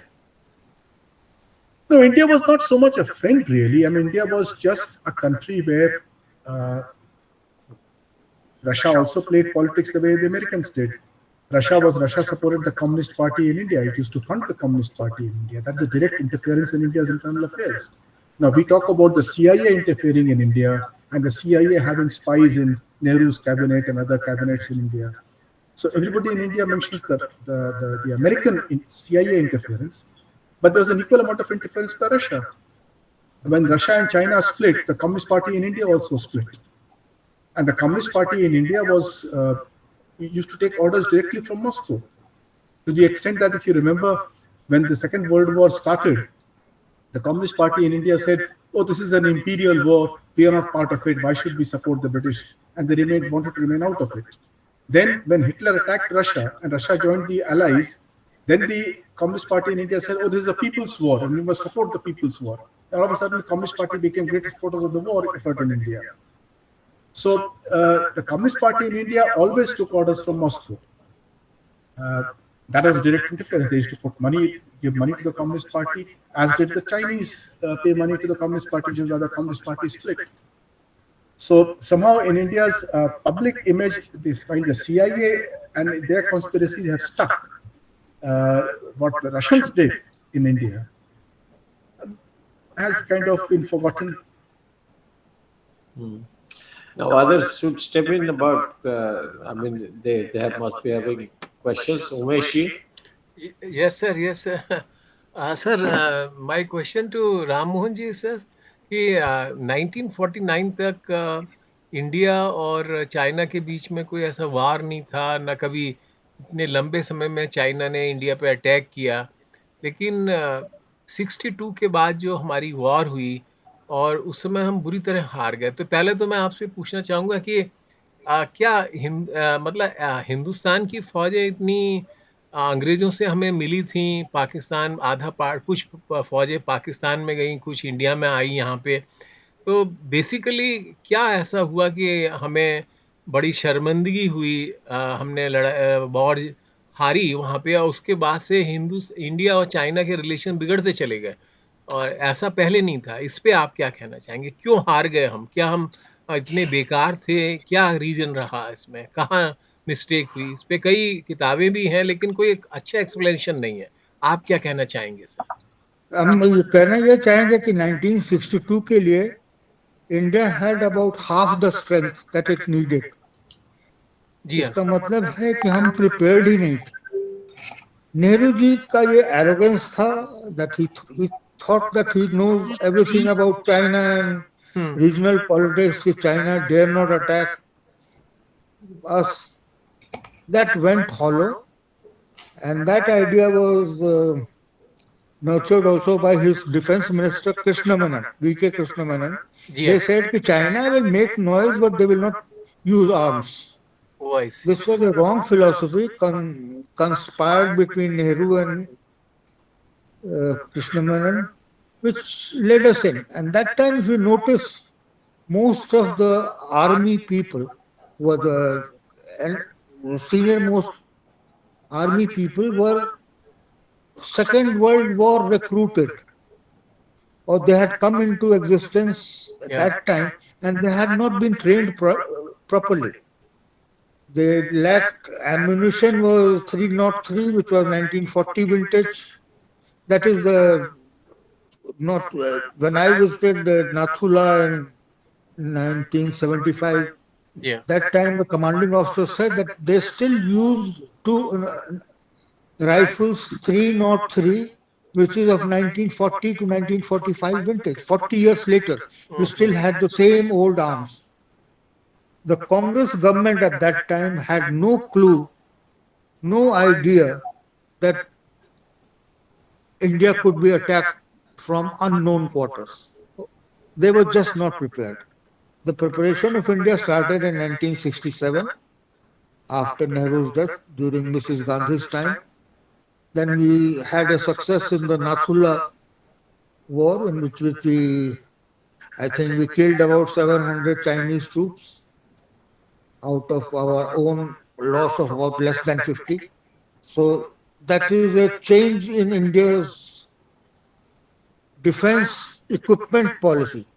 No, India was not so much a friend, really. I mean, India was just a country where uh, Russia also played politics the way the Americans did. Russia supported the Communist Party in India. It used to fund the Communist Party in India. That's a direct interference in India's internal affairs. Now, we talk about the CIA interfering in India and the CIA having spies in Nehru's cabinet and other cabinets in India. So everybody in India mentions the American CIA interference, but there's an equal amount of interference by Russia. When Russia and China split, the Communist Party in India also split. And the Communist Party in India was used to take orders directly from Moscow, to the extent that if you remember, when the Second World War started, the Communist Party in India said, "Oh, this is an imperial war. We are not part of it. Why should we support the British?" And they wanted to remain out of it. Then, when Hitler attacked Russia and Russia joined the Allies, then the Communist Party in India said, "Oh, this is a people's war, and we must support the people's war." And all of a sudden, the Communist Party became great supporters of the war effort in India. So the Communist Party in India always took orders from Moscow. That was direct interference. They used to put money, give money to the Communist Party, as did the Chinese pay money to the Communist Party, which is why the Communist Party split. So somehow in India's public image, while the CIA and their conspiracies have stuck, what the Russians did in India has kind of been forgotten. Now others should step in about. I mean, they must be having questions. Umeshi, Yes, sir. Yes, sir. Sir, my question to Ram Mohan ji is, sir, कि 1949 तक India और China के बीच में कोई ऐसा वार नहीं था, ना कभी इतने लंबे समय में चाइना ने इंडिया पे अटैक किया। लेकिन 62 के बाद जो हमारी वॉर हुई और उस समय हम बुरी तरह हार गए। तो पहले तो मैं आपसे पूछना चाहूँगा कि क्या मतलब हिंदुस्तान की फ़ौजें इतनी अंग्रेज़ों से हमें मिली थीं, पाकिस्तान आधा पार्ट कुछ फ़ौजें पाकिस्तान में गईं, कुछ इंडिया में आई यहाँ पे। तो बेसिकली क्या ऐसा हुआ कि हमें बड़ी शर्मिंदगी हुई, हमने वॉर हारी वहाँ पे और उसके बाद से इंडिया और चाइना के रिलेशन बिगड़ते चले गए और ऐसा पहले नहीं था। इस पे आप क्या कहना चाहेंगे? क्यों हार गए हम? क्या हम इतने बेकार थे? क्या रीज़न रहा इसमें? कहाँ मिस्टेक हुई? इस पे कई किताबें भी हैं लेकिन कोई एक अच्छा एक्सप्लेनेशन नहीं है। आप क्या कहना चाहेंगे सर? हम ये कहना ये चाहेंगे कि 1962 के लिए India had about half the strength that it needed. जी हाँ। इसका मतलब है कि हम प्रिपेयर्ड ही नहीं थे। नेहरू जी का ये एरोगेंस था that he thought that he knows everything about China and hmm. regional politics, कि China dare not attack us. That went hollow, and that idea was nurtured also by his defense minister Krishna Menon, V.K. Krishna Menon. जी They हाँ। said that China will make noise, but they will not use arms. Oh! I see. This was a wrong philosophy conspired between Nehru and Krishna Menon, which led us in. And that time, if you notice, most of the army people were the senior most army people were Second World War recruited, or they had come into existence at Yeah. that time, and they had not been trained properly. They lacked ammunition. Was 303, which was 1940 vintage. That is the not when I visited Nathula in 1975. Yeah. That time, the commanding officer said that they still used two rifles 303, which is of 1940 to 1945 vintage. 40 years later, we still had the same old arms. The Congress government at that time had no clue, no idea that India could be attacked from unknown quarters. They were just not prepared. The preparation of India started in 1967 after Nehru's death during Mrs. Gandhi's time. Then we had a success in the Nathula war, in which I think we killed about 700 Chinese troops out of our own loss of about less than 50. So that is a change in India's defense equipment policy.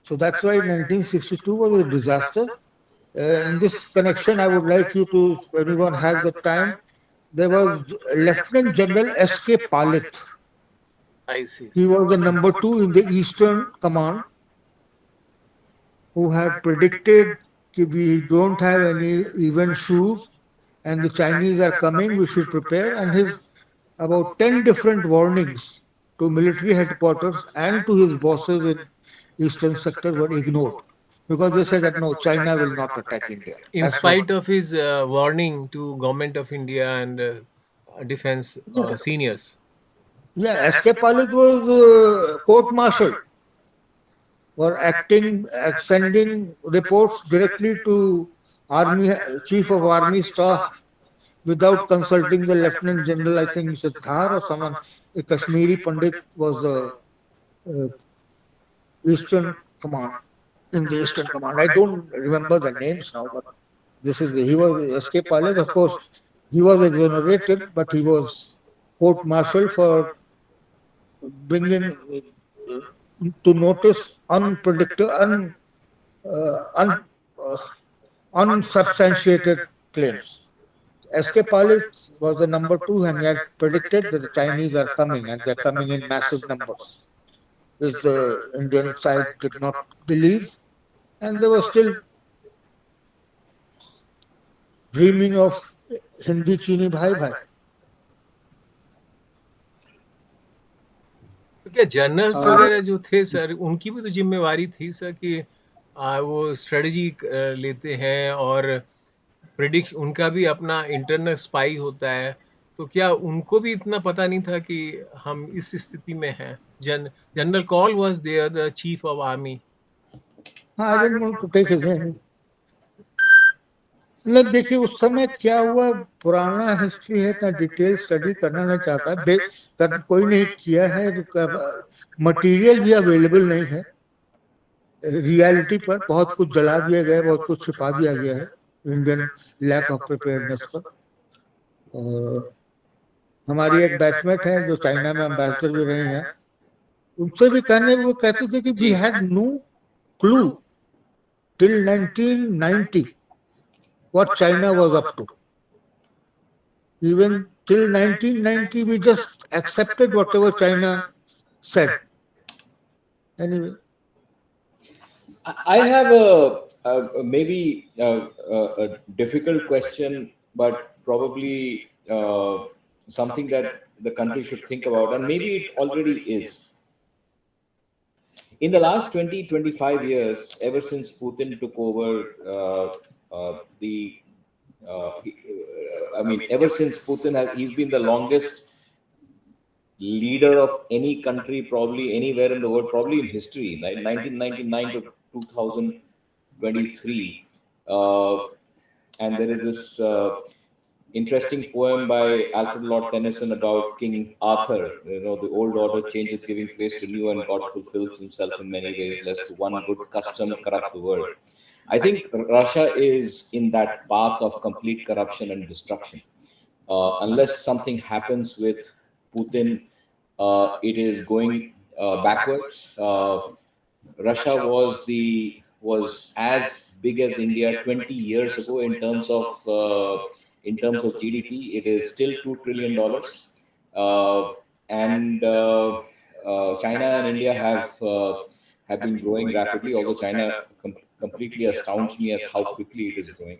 So that's why 1962 was a disaster. In this connection, I would like you to, if anyone has the time, there was Lieutenant General S.K. Palith. I see, He sir. was the number two in the Eastern Command who had predicted that we don't have any even shoes and the Chinese are coming, we should prepare. And his about 10 different warnings to military headquarters and to his bosses in Eastern sector were ignored because they said that no, China will not attack India. In That's what. spite of his warning to government of India and defense Yeah, seniors. yeah, SK Palith was court-martialed for acting, sending reports directly to Army Chief of Army Staff without consulting the Lieutenant General. I think Mr. Dhar or someone, a Kashmiri Pandit was the uh, Eastern Command in the Eastern Command. I don't remember the names now, but this is he was SK Palith. Of course, he was exonerated, but he was court-martialed for bringing to notice unpredictable, uh, unsubstantiated claims. SK Palith was the number two, and he had predicted that the Chinese are coming and they're coming in massive numbers, which the Indian side did not believe, and they were still dreaming of Hindi Chini Bhai Bhai. तो क्या generals Uh, वगैरह जो थे sir, उनकी भी तो जिम्मेवारी थी सर कि वो स्ट्रेटजी लेते हैं और प्रिडिक्ट, उनका भी अपना इंटरनल स्पाई होता है। तो क्या उनको भी इतना पता नहीं था कि हम इस स्थिति में हैं? General Kaul was there, the chief of army. I don't want to take his name. मतलब देखिए उस समय क्या हुआ, पुराना हिस्ट्री है, इतना डिटेल स्टडी करना नहीं चाहता, कोई नहीं किया है, मटेरियल भी अवेलेबल नहीं है, रियलिटी पर बहुत कुछ जला दिया गया है, बहुत कुछ छिपा दिया गया है इंडियन लैक ऑफ प्रिपेयर्डनेस पर। और हमारी एक बैचमेट है जो चाइना में एम्बेसडर भी रही हैं, उनसे भी कहने वो कहते थे कि we had no clue till 1990 what China was up to. Even till 1990, we just accepted whatever China said. Anyway, I have a maybe a difficult question, but probably something that the country should think about, and maybe it already is. In the last 20, 25 years, ever since Putin took over I mean, ever since Putin he's been the longest leader of any country, probably anywhere in the world, probably in history, like 1999 to 2023. And there is this interesting poem by Alfred Lord Tennyson about King Arthur. You know, the old order changes, giving place to new, and God fulfills himself in many ways, lest one good custom corrupt the world. I think Russia is in that path of complete corruption and destruction. Unless something happens with Putin, it is going backwards. Russia was as big as India 20 years ago in terms of GDP. It is still $2 trillion, and China and India have been growing rapidly, although China completely astounds me as how quickly it is growing.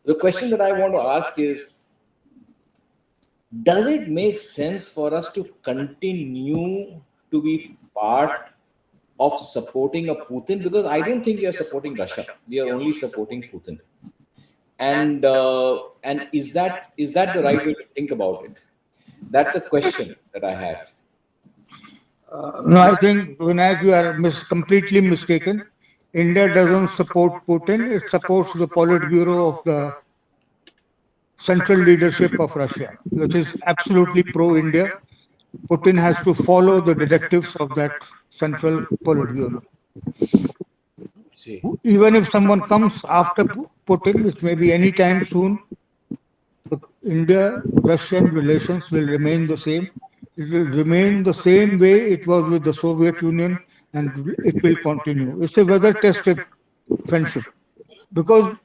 The question that I want to ask is, does it make sense for us to continue to be part of supporting a Putin? Because I don't think we are supporting Russia. We are only supporting Putin. And is that the right way to think about it? That's a question that I have. No, I think, Vinayak, you are completely mistaken. India doesn't support Putin. It supports the Politburo of the central leadership of Russia, which is absolutely pro-India. Putin has to follow the directives of that central Politburo. See, Even if someone comes after Putin, which may be any time soon, the India-Russian relations will remain the same. It will remain the same way it was with the Soviet Union, and it will continue. It's a weather-tested friendship because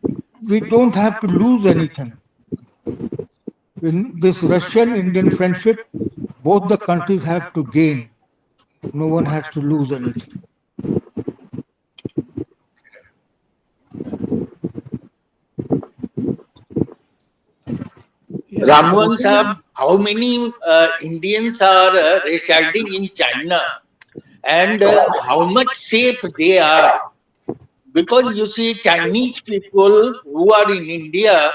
we don't have to lose anything. In this Russian-Indian friendship, both the countries have to gain. No one has to lose anything. Ramwan Sahab, how many Indians are residing in China, and how much safe they are? Because you see, Chinese people who are in India,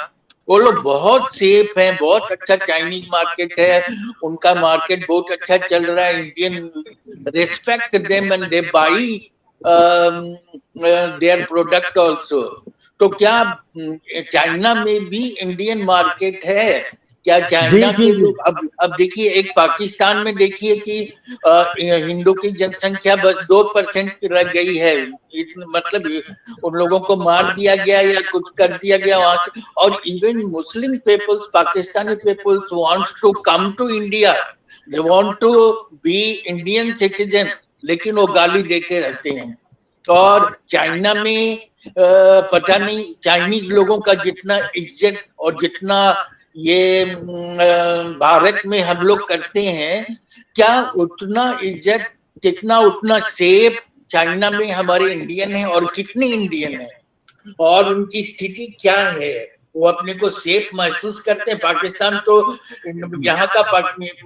वो लोग बहुत safe हैं, बहुत अच्छा Chinese market है, उनका market बहुत अच्छा चल रहा है. Indian respect them and they buy their product also. तो क्या चाइना में भी इंडियन मार्केट है? क्या जी चाइना जी के जी लोग अब देखिए, एक पाकिस्तान में देखिए कि हिंदू की जनसंख्या बस 2% रह गई है. मतलब उन लोगों को मार दिया गया या कुछ कर दिया गया वहां से. और even Muslim peoples, Pakistani peoples wants to come to India, they want to be Indian citizen, लेकिन वो गाली देते रहते हैं. और चाइना में पता नहीं चाइनीज लोगों का जितना इज्जत और जितना ये भारत में हम लोग करते हैं, क्या उतना इज्जत, कितना उतना सेफ चाइना में हमारे इंडियन है? और कितने इंडियन है और उनकी स्थिति क्या है? वो अपने को सेफ महसूस करते हैं? पाकिस्तान तो यहाँ का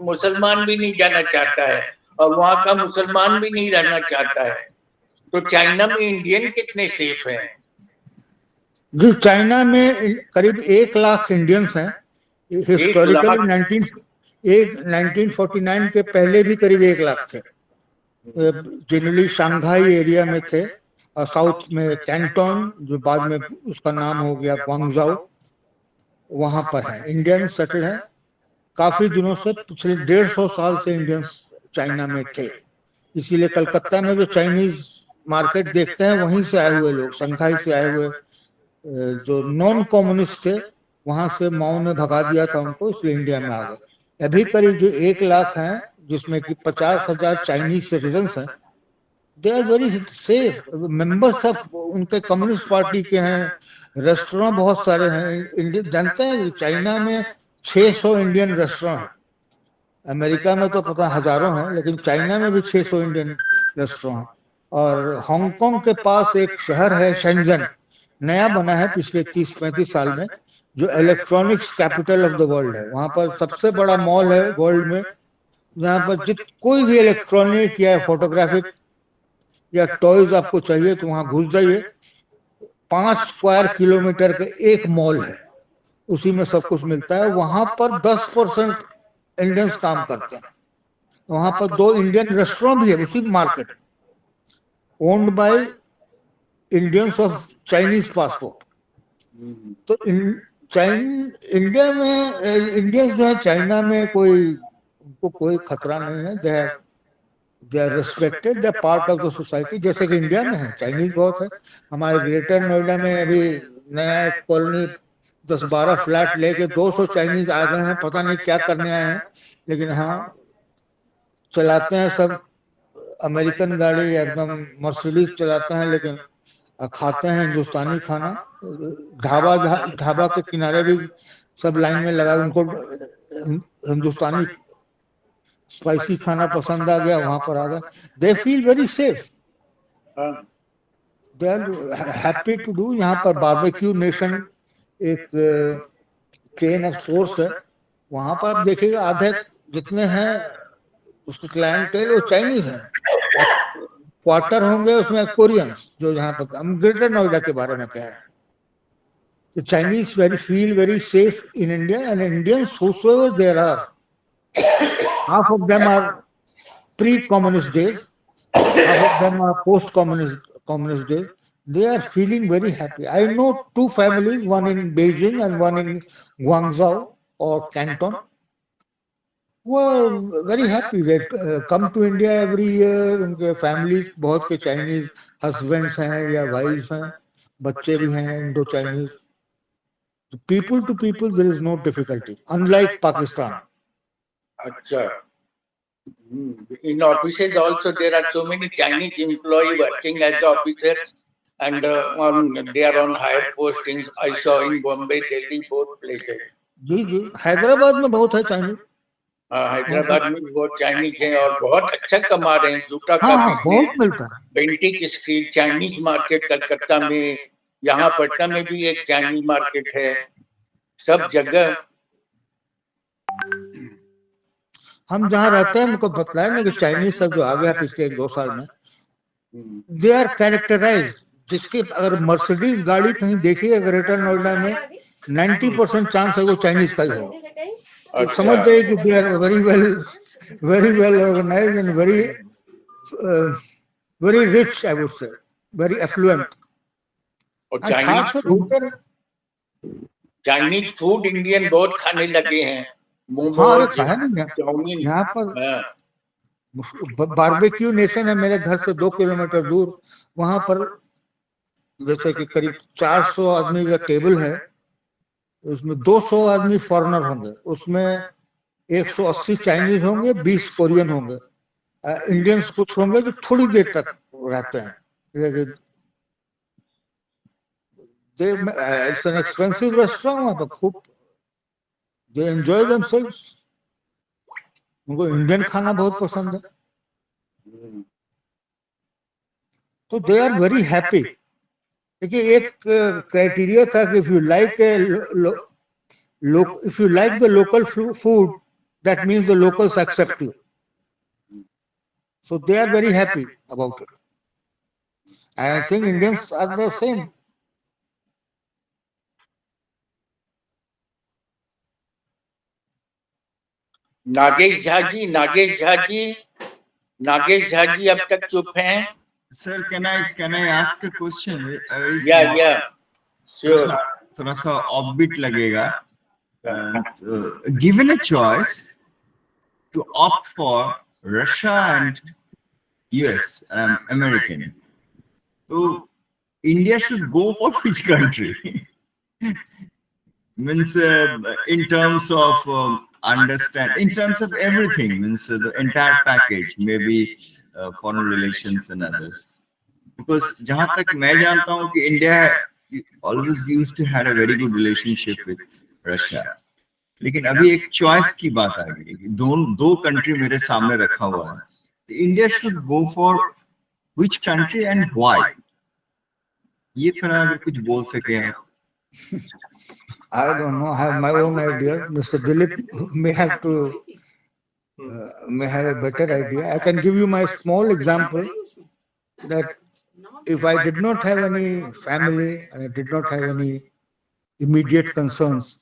मुसलमान भी नहीं जाना चाहता है और वहां का मुसलमान भी नहीं रहना चाहता है. तो चाइना में इंडियन कितने सेफ हैं? जी, चाइना में करीब 1 लाख इंडियंस हैं. हिस्टोरिकली 1949 के पहले भी करीब 1 लाख थे. जनरली शंघाई एरिया में थे, और साउथ में कैंटोन, जो बाद में उसका नाम हो गया ग्वांगजाओ, वहां पर है इंडियन सेटल है. काफी दिनों से, पिछले 150 साल से इंडियंस चाइना में थे. इसीलिए कलकत्ता में जो चाइनीज मार्केट देखते हैं, वहीं से आए हुए लोग, शंघाई से आए हुए जो नॉन कम्युनिस्ट थे, वहां से माओ ने भगा दिया था उनको, इसलिए इंडिया में आ गए. अभी करीब जो 1 लाख हैं, जिसमें कि 50,000 चाइनीज सिटीजन्स हैं, they are very safe members of, उनके कम्युनिस्ट पार्टी के हैं. रेस्टोरेंट बहुत सारे हैं. इंडियन जानते हैं चाइना में 600 इंडियन रेस्टोरेंट हैं. अमेरिका में तो पता हजारों हैं, लेकिन चाइना में भी 600 इंडियन रेस्टोरेंट हैं. और हांगकांग के पास एक शहर है शेंजन, नया बना है पिछले 30-35 साल में, जो electronics capital of the world है. वहां पर सबसे बड़ा मॉल है वर्ल्ड में, जहाँ पर कोई भी इलेक्ट्रॉनिक या फोटोग्राफिक या टॉयज आपको चाहिए तो वहां घुस जाइए. 5 स्क्वायर किलोमीटर का एक मॉल है, उसी में सब कुछ मिलता है. वहां पर 10% इंडियंस काम करते हैं. वहां पर 2 इंडियन रेस्टोरेंट भी है उसी market, owned by Indians of Chinese passport. तो इंडिया में इंडियंस जो है चाइना में उनको कोई खतरा नहीं है. They are respected, they are part of the society, जैसे कि इंडिया में है. चाइनीज बहुत है. हमारे ग्रेटर नोएडा में अभी नया एक कॉलोनी 10-12 फ्लैट लेके 200 चाइनीज आ गए हैं. पता नहीं क्या करने आए हैं, लेकिन हाँ, चलाते हैं सब अमेरिकन गाड़ी, एकदम मर्सिडीज चलाते हैं, लेकिन खाते हैं हिंदुस्तानी खाना. ढाबा ढाबा के किनारे भी सब लाइन में लगा, उनको हिंदुस्तानी स्पाइसी खाना पसंद आ गया, वहां पर आ गए, दे फील वेरी सेफ, हाँ, they are happy to do. यहाँ पर बारबेक्यू नेशन एक चेन ऑफ स्टोर्स है, वहां पर आप देखिएगा आधे जितने हैं उसके क्लाइंटेल वो चाइनीज हैं, और क्वार्टर होंगे उसमें कोरियंस, जो यहाँ पर हम ग्रेटर नोएडा के बारे में कह रहे हैं। The Chinese very feel very safe in India, and Indians whosoever there are, half of them are pre-communist days, half of them are post-communist days. They are feeling very happy. I know two families, one in Beijing and one in Guangzhou or Canton, who are very happy. They come to India every year. उनके families बहुत के Chinese husbands हैं या wives हैं, बच्चे भी हैं Indo Chinese. People to people, there is no difficulty, unlike Pakistan. अच्छा। In offices also there are so many Chinese employee working as the officers, and they are on higher postings. I saw in Bombay, Delhi, both places. जी जी, हैदराबाद में बहुत है Chinese. Hyderabad में भी बहुत Chinese हैं और बहुत अच्छा कमा रहे हैं। जूता हाँ का हाँ, बहुत बिजनेस, मिलता है। पेंटिक स्ट्रीट, चाइनीज मार्केट कलकत्ता में, यहाँ पटना में भी एक चाइनीज मार्केट है, सब जगह। हम जहाँ रहते हैं हमको बतलाए ना कि चाइनीज सब जो आ गया पिछले 1-2 साल में, दे आर कैरेक्टराइज। जिसके अगर मर्सिडीज गाड़ी कहीं देखिए ग्रेटर नोएडा में, 90% चांस है वो चाइनीज का ही हो। तो समझ अच्छा। जाइए कि they are very well organise and very rich, I would say, very affluent. और ठाट से ढूंढते। चाइनीज फूड इंडियन बहुत खाने लगे हैं, हाँ, अरे मोमोज, कहा नहीं, चाउमीन। यहाँ पर हाँ, बारबेक्यू नेशन है मेरे घर से 2 किलोमीटर दूर। वहां पर जैसे कि करीब 400 आदमी का टेबल है, उसमें 200 आदमी फॉरेनर होंगे, उसमें 180 चाइनीज होंगे, 20 कोरियन होंगे, इंडियंस कुछ होंगे जो थोड़ी देर तक रहते हैं, लेकिन इट्स एन एक्सपेंसिव रेस्टोरेंट। वहां पर खूब दे एंजॉय देमसेल्व्स। उनको इंडियन खाना बहुत पसंद है, तो दे आर वेरी हैप्पी। देखिए एक क्राइटेरिया था कि if you like the local food, that means the locals accept you. So they are very happy about it. And I think Indians are the same. Nagesh Jha ji अब तक चुप हैं। Sir, can I ask a question? Very या small. या sure. थोड़ा सा offbeat लगेगा. Given a choice to opt for Russia and US, American, so India should go for which country? Means in terms of in terms of everything, means the entire package, maybe foreign relations and others. Because जहाँ तक मैं जानता हूँ कि India always used to had a very good relationship with Russia. लेकिन अभी एक choice की बात आ गई कि दो कंट्री मेरे सामने रखा हुआ है, India should go for which country and why? ये थोड़ा अगर कुछ बोल सके आप। I don't know. I have my own idea. Mr. Dilip may have a better idea. I can give you my small example that if I did not have any family and I did not have any immediate concerns,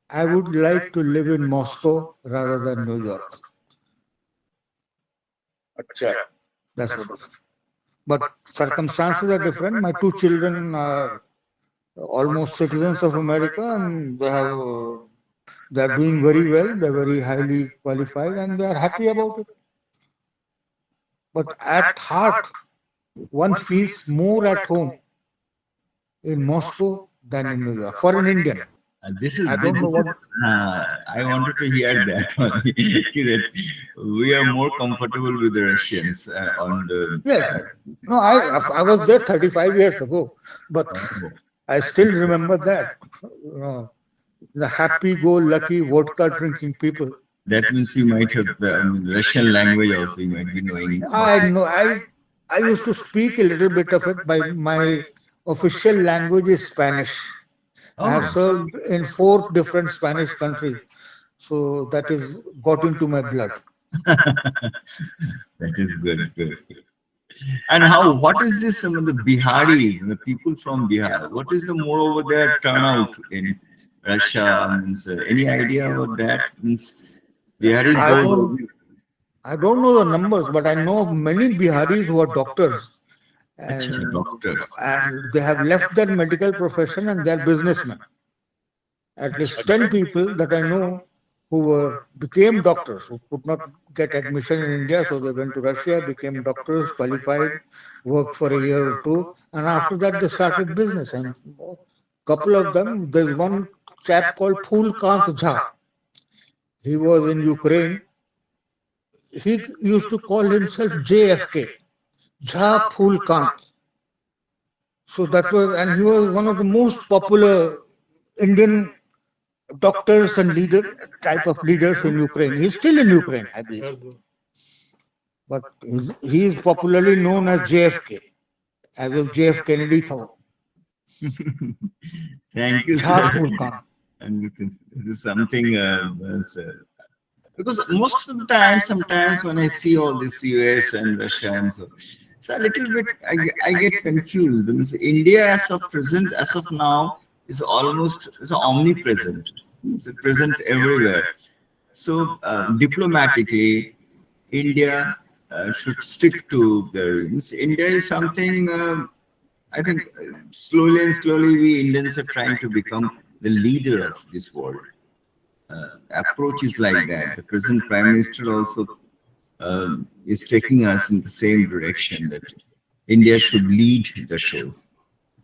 I would like to live in Moscow rather than New York. अच्छा। That's what it is. But circumstances are different. My 2 children are almost citizens of America, and they are doing very well. They are very highly qualified, and they are happy about it. But at heart, one feels more at home in Moscow than in New York for an Indian. I don't know what. I wanted to hear that one. That we are more comfortable with the Russians on the. Yes. No, I was there 35 years ago, but I still remember that. The happy-go-lucky vodka drinking people. That means you might have Russian language also. You might be knowing. I know. I used to speak a little bit of it. By my official language is Spanish. I have Oh, served in 4 different Spanish countries, so that is got into my blood. that is good. Good. And how? What is this? Some of the Biharis, the people from Bihar. What is the moreover their turnout in Russia? Means, any idea about that? Means Biharis I goes. don't I don't know the numbers, but I know many Biharis who are doctors, Acha, doctors. and they have left their medical profession and they are businessmen. At least 10 people that I know who became doctors, who could not get admission in India, so they went to Russia, became doctors, qualified, worked for a year or two, and after that they started business. And couple of them, there's one chap called Phulkant Jha. He was in Ukraine. He used to call himself JFK, Jha Phulkant. So that was, and he was one of the most popular Indian doctors and type of leaders in Ukraine. He's still in Ukraine, I believe, but he is popularly known as JFK, as if JF Kennedy thought. Thank you, sir. Jharkhand Khan. And this is something because most of the time, sometimes when I see all this US and Russia and so, it's a little bit I get confused. Because India, as of now, is almost is omnipresent. It's present everywhere. So diplomatically, India should stick to India is something. I think slowly and slowly we Indians are trying to become the leader of this world. Approach is like that. The present Prime Minister also is taking us in the same direction that India should lead the show.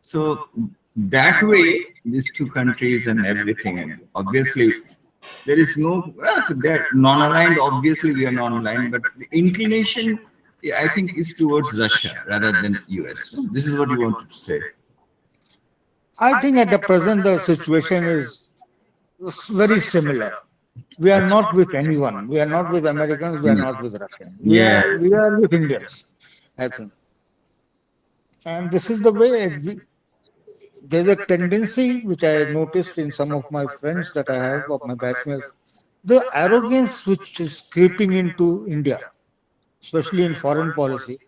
So that way, these two countries and everything, and obviously there is no, well, they're non-aligned. Obviously, we are non-aligned, but the inclination, I think, is towards Russia rather than US. This is what you wanted to say. I think at the present the situation is very similar. We are not with anyone. We are not with Americans. We are not with Russians. Yes. We are with Indians, I think. And this is the way. There's a tendency which I noticed in some of my friends that I have, of my batchmates, the arrogance which is creeping into India, especially in foreign policy,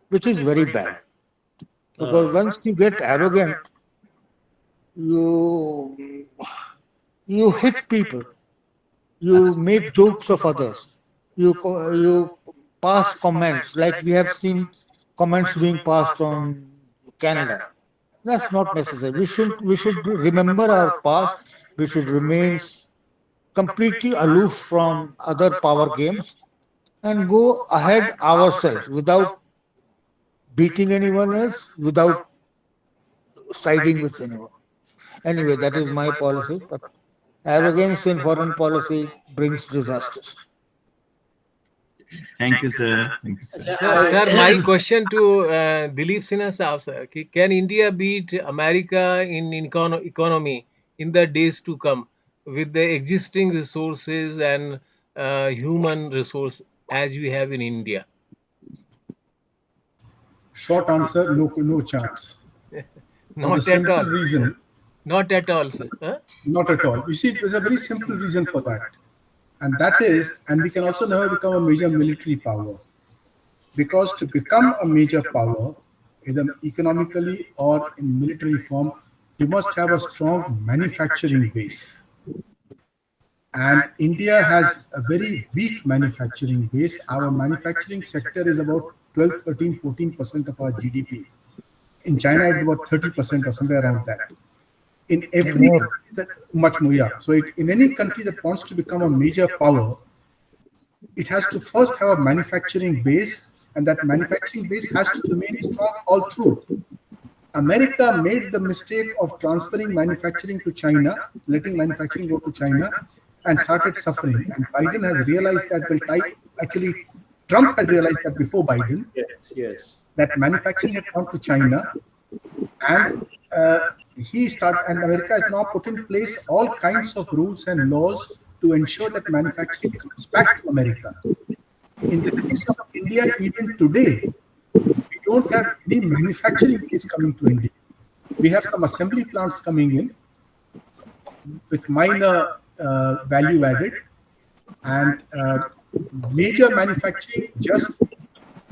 which is very bad. Because once you get arrogant, you hit people, you make jokes of others, you pass comments like we have seen comments being passed on Canada. That's not necessary. We should remember our past. We should remain completely aloof from other power games and go ahead ourselves without beating anyone else, without siding with anyone. Anyway, that is my policy. But arrogance in foreign policy brings disasters. Thank you, sir. Thank you, sir. Sir, my question to Dilip Sinha Saab, sir, can India beat America in economy in the days to come with the existing resources and human resource as we have in India? Short answer: no chance. For the Not at simple all. reason, Not at all, sir. Huh? not at all. You see, there's a very simple reason for that, and that is, and we can also never become a major military power, because to become a major power, either economically or in military form, you must have a strong manufacturing base. And India has a very weak manufacturing base. Our manufacturing sector is about 12, 13, 14% of our GDP. In China, it's about 30% or somewhere around that. In every country that much more, yeah. So in any country that wants to become a major power, it has to first have a manufacturing base, and that manufacturing base has to remain strong all through. America made the mistake of transferring manufacturing to China, letting manufacturing go to China, and started suffering. And Biden has realized that, actually, Trump had realized that before Biden, Yes. that manufacturing had gone to China, and and America has now put in place all kinds of rules and laws to ensure that manufacturing comes back to America. In the case of India, even today, we don't have any manufacturing base coming to India. We have some assembly plants coming in with minor value added, and major manufacturing just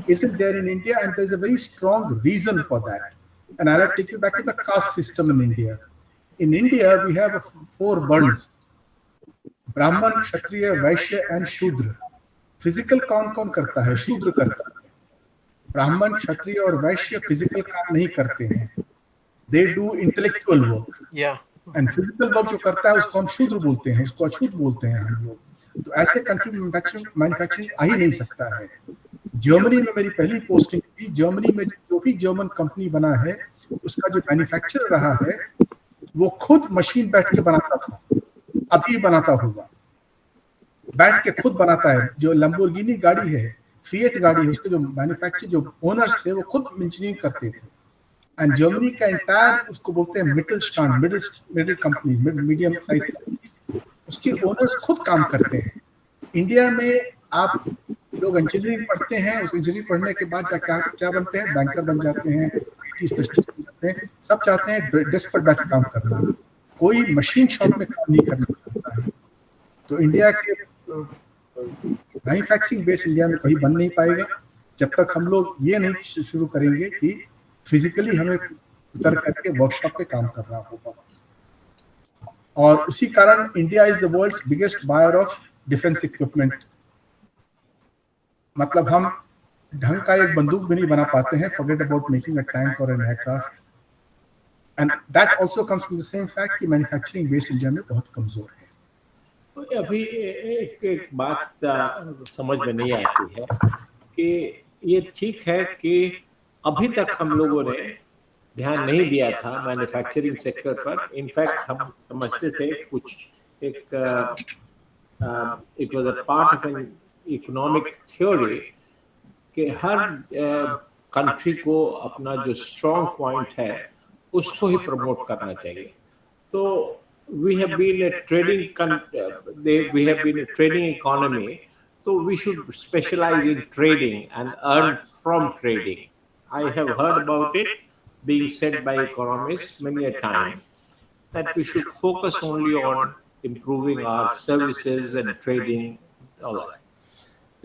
isn't there in India, and there's a very strong reason for that. And I'll take you back to the caste system in India. In India, we have four varnas: Brahman, Kshatriya, Vaishya, and Shudra. Physical काम कौन करता है? शूद्र करता है. ब्राह्मण, क्षत्रिय और वैश्य physical काम नहीं करते हैं. They do intellectual work. And physical work जो करता है उसको हम शूद्र बोलते हैं, उसको अछूत बोलते हैं हम लोग. तो ऐसे कंट्री में मैन्युफैक्चरिंग आ ही नहीं सकता है. जर्मनी में मेरी पहली पोस्टिंग थी. जर्मनी में जो भी जर्मन कंपनी बना है उसका जो मैन्युफैक्चर रहा है वो खुद मशीन बैठ के बनाता था, अभी बनाता होगा, बैठ के खुद बनाता है. जो लंबोर्गिनी गाड़ी है, फिएट गाड़ी है, उसके जो मैन्युफैक्चर जो ओनर्स थे वो खुद इंजीनियरिंग करते थे. एंड जर्मनी का एंटायर उसको बोलते हैं middle company, medium size companies, उसके ओनर्स खुद काम करते हैं. इंडिया में आप लोग इंजीनियरिंग पढ़ते हैं, उस इंजीनियरिंग पढ़ने के बाद क्या बनते हैं? बैंकर बन जाते हैं, IT स्पेशलिस्ट बन जाते हैं. सब चाहते हैं डेस्क पर बैठ काम करना, कोई मशीन शॉप में काम नहीं करना चाहता है. तो इंडिया के मैन्युफैक्चरिंग बेस इंडिया में कहीं बन नहीं पाएगा जब तक हम लोग ये नहीं शुरू करेंगे कि फिजिकली हमें उतर करके वर्कशॉप पे काम करना होगा. और उसी कारण India is the world's biggest buyer of defence equipment. मतलब हम ढंग का एक बंदूक भी नहीं बना पाते हैं, forget about making a tank और an aircraft. And that also comes from the same fact कि मैन्युफैक्चरिंग बेस इंडिया में बहुत कमजोर है. अभी एक बात समझ में नहीं आती है कि ये ठीक है कि अभी तक हम लोगों ने ध्यान नहीं दिया था मैन्युफैक्चरिंग सेक्टर पर. इनफैक्ट हम समझते थे कुछ एक it was a part of an economic theory कि हर कंट्री को अपना जो स्ट्रॉन्ग पॉइंट है उसको ही प्रमोट करना चाहिए. तो we have been a trading economy, so we should specialize in trading and earn from trading. I have heard about it being said by economists many a time that we should focus only on improving our services and trading, all that.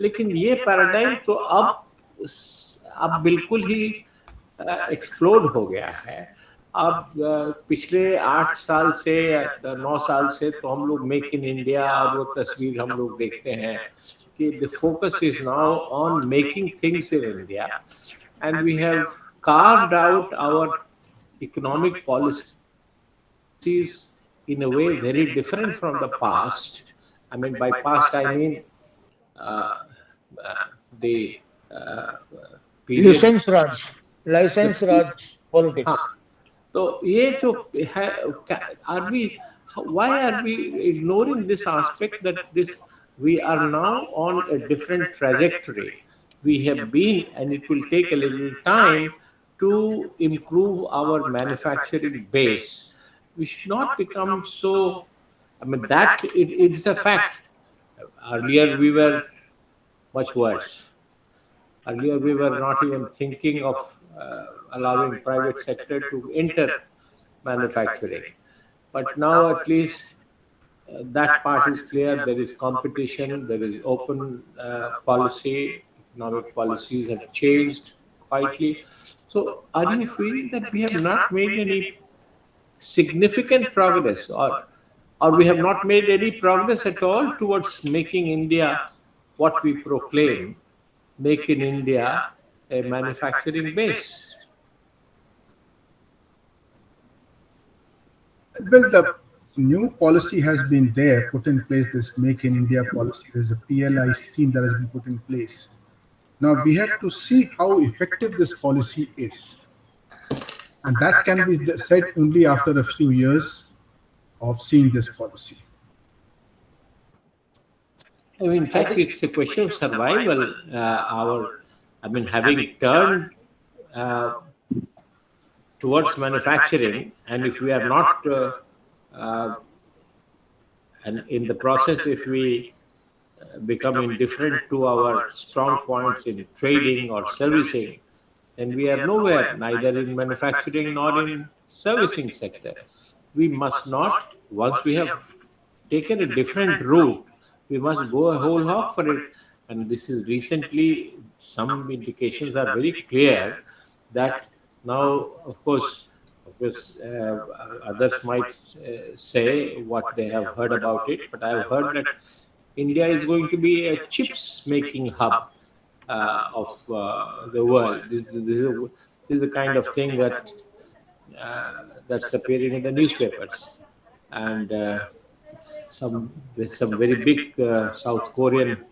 लेकिन ये paradigm तो अब बिल्कुल ही explode हो गया है. अब पिछले 8 साल से या 9 साल से तो हम लोग मेक इन इंडिया और वो तस्वीर हम लोग देखते हैं कि the focus is now on making things in India, and we have carved out our economic policies in a way very different from the past. I mean, by past I mean the license Raj politics. तो ये जो है, why are we ignoring this aspect that we are now on a different trajectory? We have been, and it will take a little time to improve our manufacturing base. We should not become so, I mean, that it's a fact. Earlier we were much worse. Earlier we were not even thinking of allowing private sector to enter manufacturing. But now at least that part is clear. There is competition, there is open policy, economic policies have changed quietly. So are you feeling that we have not made any significant progress, or we have not made any progress at all towards making India what we proclaim, make in India a manufacturing base? Well, the new policy has been there, put in place, this Make in India policy. There's a PLI scheme that has been put in place. Now we have to see how effective this policy is. And that can be said only after a few years of seeing this policy. In fact, it's a question of survival. Having turned towards manufacturing, and if we are not And in the process, if we become indifferent to our strong points in trading or servicing, then we are nowhere, neither in manufacturing nor in servicing sector. We must not, once we have taken a different route, we must go a whole hog for it. And this is recently, some indications are very clear that now, of course, others might say what they have heard about it, but I have heard that India is going to be a chips making hub of the world. This is the kind of thing uh, that's appearing in the newspapers, and some some very big South Korean,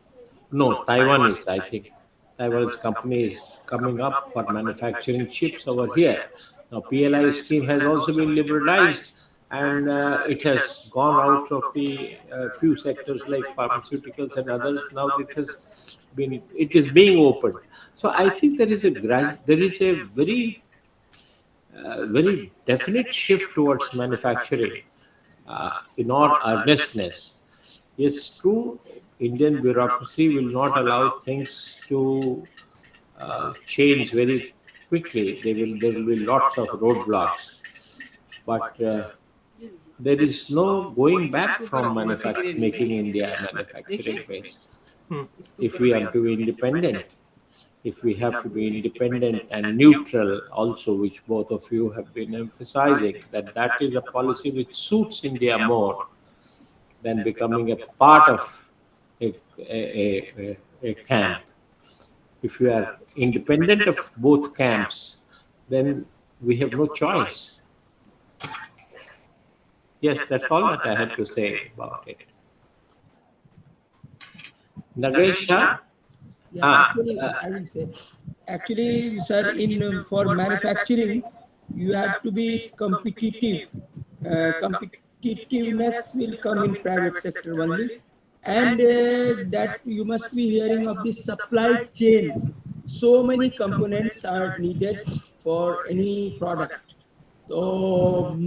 no, Taiwanese, I think. Taiwanese company is coming up for manufacturing chips over here. Now, PLI scheme has also been liberalized, and it has gone out of the few sectors like pharmaceuticals and others. Now it is being opened. So I think there is a very definite shift towards manufacturing in all earnestness. Yes, true. Indian bureaucracy will not allow things to change very quickly. There will be lots of roadblocks, but there is no going back from making India a manufacturing base. Hmm. If we are to be independent, if we have to be independent and neutral also, which both of you have been emphasizing, that is a policy which suits India more than becoming a part of a camp. If we are independent of both camps, then we have no choice. Yes, that's all that I had to say about it. Nagesh, huh? Yeah, Ah, actually, I will say, actually, sir, in for manufacturing, you have to be competitive. Competitiveness will come in private sector only, and that you must be hearing of the supply chains. So many components are needed for any product. So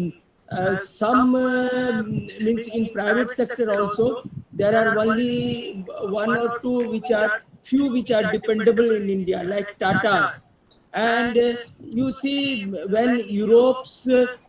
some means in private sector also there are only one or two which are few which are dependable in India, like Tatas. And you see, when Europe's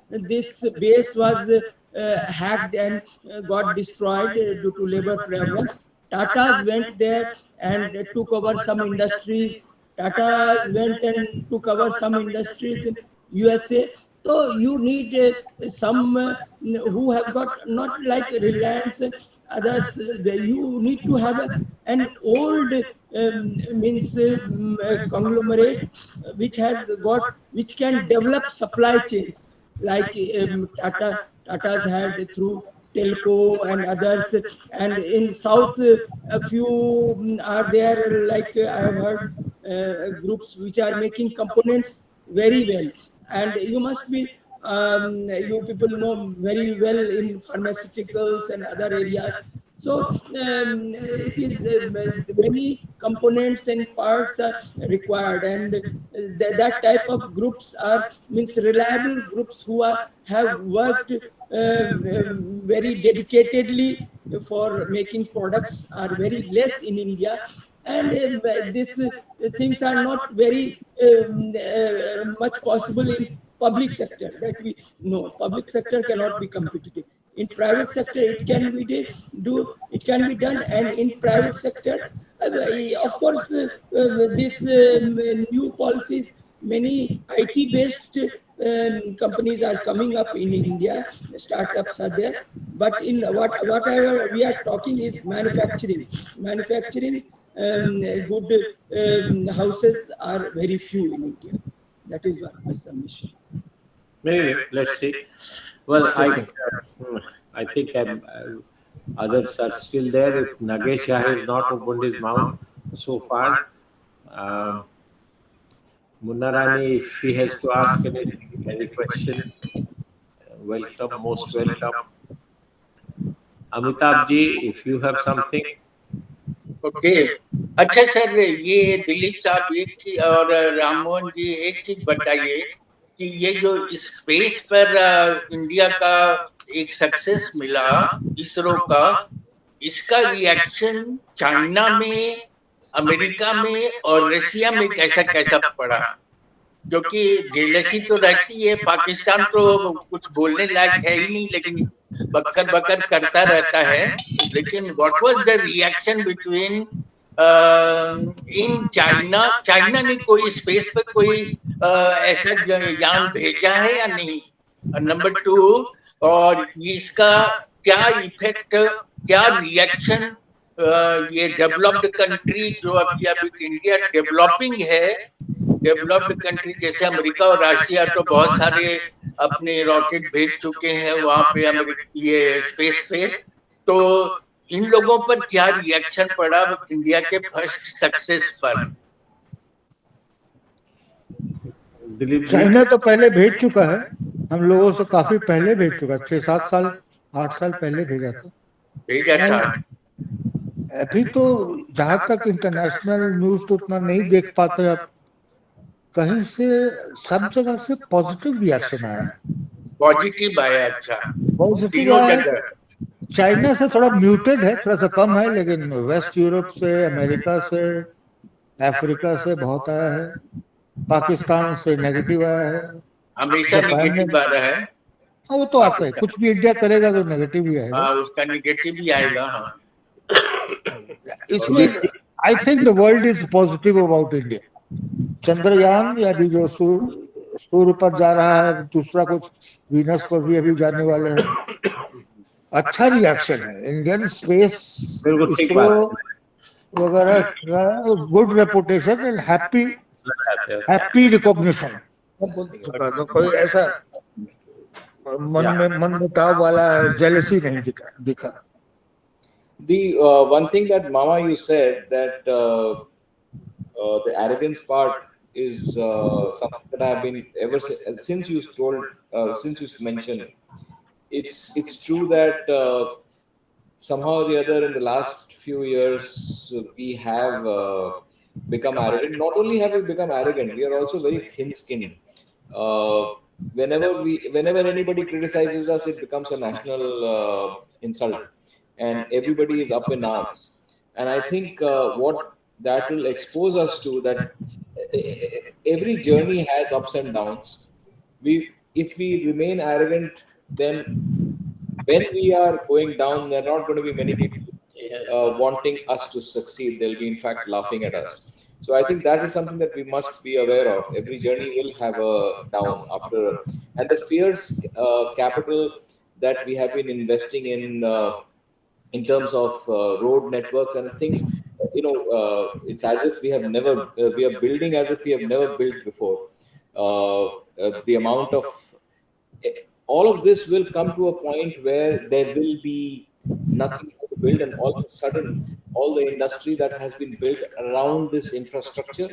this base was hacked and got destroyed due to labor problems, Tatas went there and took over some industries. Tatas went and took over some industries in USA. So you need some who have got not like Reliance, others. You need to have an old means conglomerate which has got, which can develop supply chains like Tata's had through telco and others. And in south a few are there, like I have heard groups which are making components very well. And you must be you people know very well in pharmaceuticals and other areas. So it is many components and parts are required, and that type of groups are means reliable groups who are have worked very dedicatedly for making products are very less in India. And these things are not very much possible in public sector, that we know. Public sector cannot be competitive. In private sector it can be it can be done. And in private sector of course this new policies, many IT based companies are coming up in India, startups are there. But in whatever we are talking is manufacturing. Manufacturing good houses are very few in India. That is what my submission. anyway, let's see. Well, Okay. I think others are still there. If Nagesh Shah has not opened his mouth so far, um, Munarani, if he has to ask any question, welcome, most welcome. Amitabh ji, if you have something. Okay. अच्छा sir, ये दिलीप साहब एक चीज और राममोहन जी एक चीज बताइए कि ये जो स्पेस पर इंडिया का एक सक्सेस मिला इसरो का, इसका रिएक्शन चाइना में, अमेरिका में और रशिया में कैसा कैसा पड़ा? क्योंकि जेलसी तो रहती है, पाकिस्तान तो कुछ बोलने लायक है ही नहीं, लेकिन बकर बकर करता रहता है। लेकिन what was the reaction between in China? China ने कोई स्पेस पे कोई ऐसा यान भेजा है या नहीं? नंबर 2, और इसका क्या इफेक्ट, क्या रिएक्शन ये डेवलप्ड कंट्री जो अभी अभी इंडिया डेवलपिंग है, डेवलप्ड कंट्री जैसे अमेरिका और रशिया तो बहुत सारे अपने रॉकेट भेज चुके हैं वहां पे ये स्पेस पे, तो इन लोगों पर क्या रिएक्शन पड़ा इंडिया के फर्स्ट सक्सेस पर? दिलीप जी। चाइना तो पहले भेज चुका है, हम लोगों से काफी पहले भेज चुका, 6-7 साल 8 साल पहले भेजा था। भेजा था। अभी तो जहां तक इंटरनेशनल न्यूज तो उतना नहीं देख पाते अब, कहीं से सब जगह से पॉजिटिव रिएक्शन आया है। पॉजिटिव आया? अच्छा, पॉजिटिव तीनों आया है। जगह। चाइना से थोड़ा म्यूटेड है, थोड़ा सा कम है, लेकिन वेस्ट यूरोप से, अमेरिका से, अफ्रीका से बहुत आया है। पाकिस्तान से नेगेटिव आया है। हमेशा जापान में, निगेटिव आ रहा है। हाँ वो तो आता है, कुछ भी इंडिया करेगा तो नेगेटिव ही आएगा। हाँ, उसका निगेटिव ही आएगा। हाँ, इसमें आई think the world is positive about India. Chandrayaan या अभी जो सूर्य पर जा रहा है, दूसरा कुछ वीनस पर भी अभी जाने वाले हैं, अच्छा रिएक्शन है। इंडियन स्पेस बिल्कुल ठीक इसरो बात वगैरह का good reputation and happy happy recognition. तो कोई ऐसा मन मुटाव वाला जेलसी नहीं दिखा। The one thing that Mama you said that the arrogance part is something that I have been since you told since you mentioned. It's true that somehow or the other in the last few years we have become arrogant. Not only have we become arrogant, we are also very thin-skinned. Whenever anybody criticizes us, it becomes a national insult, and everybody is up in arms. And I think what that will expose us to, that every journey has ups and downs. If we remain arrogant, then when we are going down, there are not going to be many people wanting us to succeed. They'll be in fact laughing at us. So I think that is something that we must be aware of. Every journey will have a down after, and the fierce capital that we have been investing in terms of road networks and things, it's as if we have never we are building as if we have never built before. The amount of all of this will come to a point where there will be nothing to build, and all of a sudden all the industry that has been built around this infrastructure,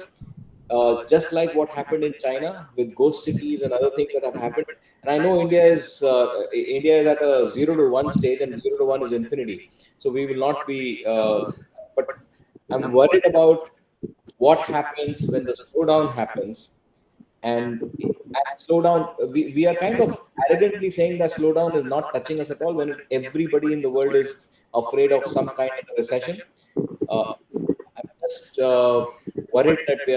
just like what happened in China with ghost cities and other things that have happened. And I know India is at a 0 to 1 stage, and 0 to 1 is infinity. So we will not be, but I'm worried about what happens when the slowdown happens. And slowdown, we are kind of arrogantly saying that slowdown is not touching us at all, when everybody in the world is afraid of some kind of recession. I'm just worried that we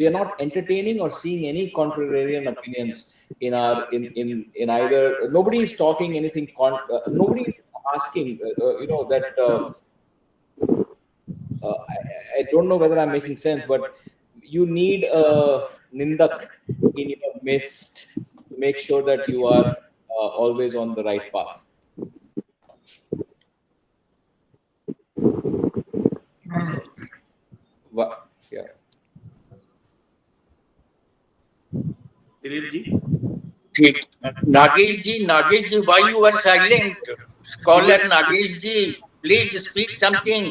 are not entertaining or seeing any contrarian opinions in either. Nobody is talking anything. Nobody is asking. That. I don't know whether I'm making sense, but you need a nindak in your midst to make sure that you are always on the right path. Yeah. Dilip ji. ठीक। नागेश जी, why you were silent? Scholar Nagesh ji, please speak something.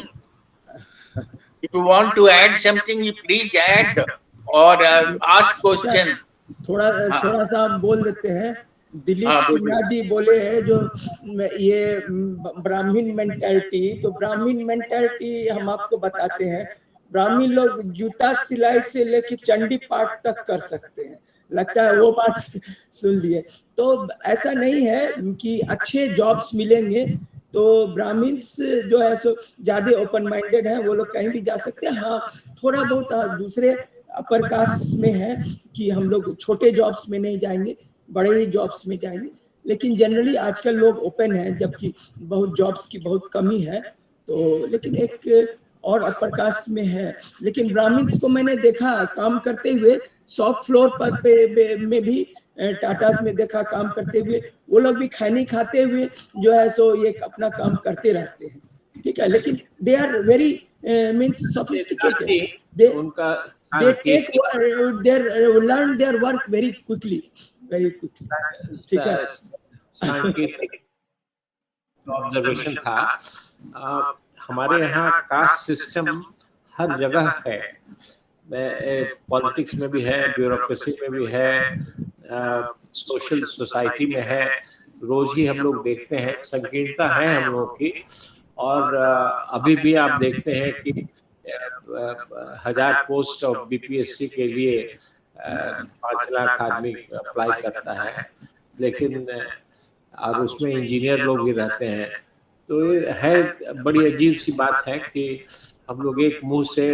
If you want to add something, you please add or ask question. थोड़ा सा हम बोल देते हैं। दिलीप सिन्हा जी बोले हैं जो ये ब्राह्मण मेंटालिटी, तो ब्राह्मण मेंटालिटी हम आपको बताते हैं। ब्राह्मीण लोग जूता सिलाई से लेके चंडी पाठ तक कर सकते हैं। लगता है वो बात सुन लिए। तो ऐसा नहीं है कि अच्छे जॉब्स मिलेंगे तो ब्राह्मीण्स जो है सो ज्यादा ओपन माइंडेड है, वो लोग कहीं भी जा सकते हैं। हाँ, थोड़ा बहुत दूसरे अपर कास्ट में है कि हम लोग छोटे जॉब्स में नहीं जाएंगे, बड़े ही जॉब्स में जाएंगे, लेकिन जनरली आजकल लोग ओपन हैं, जबकि बहुत जॉब्स की बहुत कमी है। तो लेकिन एक और अपर कास्ट में है, लेकिन ब्राह्मण्स को मैंने देखा काम करते हुए सॉफ्ट फ्लोर पर में भी टाटास में देखा काम करते हुए। वो लोग भी खैनी खाते हुए जो है सो ये अपना काम करते रहते हैं, ठीक है। लेकिन they are very means sophisticated, they उनका they take their learn their work very quickly, ठीक है। सांकेतिक ऑब्जर्वेशन था। हमारे यहाँ कास्ट सिस्टम हर जगह है, पॉलिटिक्स में भी है, ब्यूरोक्रेसी में भी है, सोशल सोसाइटी में है। रोज ही हम लोग देखते हैं, संकीर्णता है हम लोगों की। और अभी भी आप देखते हैं कि 1000 पोस्ट ऑफ बीपीएससी के लिए 5 लाख आदमी अप्लाई करता है, लेकिन और उसमें इंजीनियर लोग भी रहते हैं। तो ये है बड़ी अजीब सी बात है कि हम लोग एक मुंह से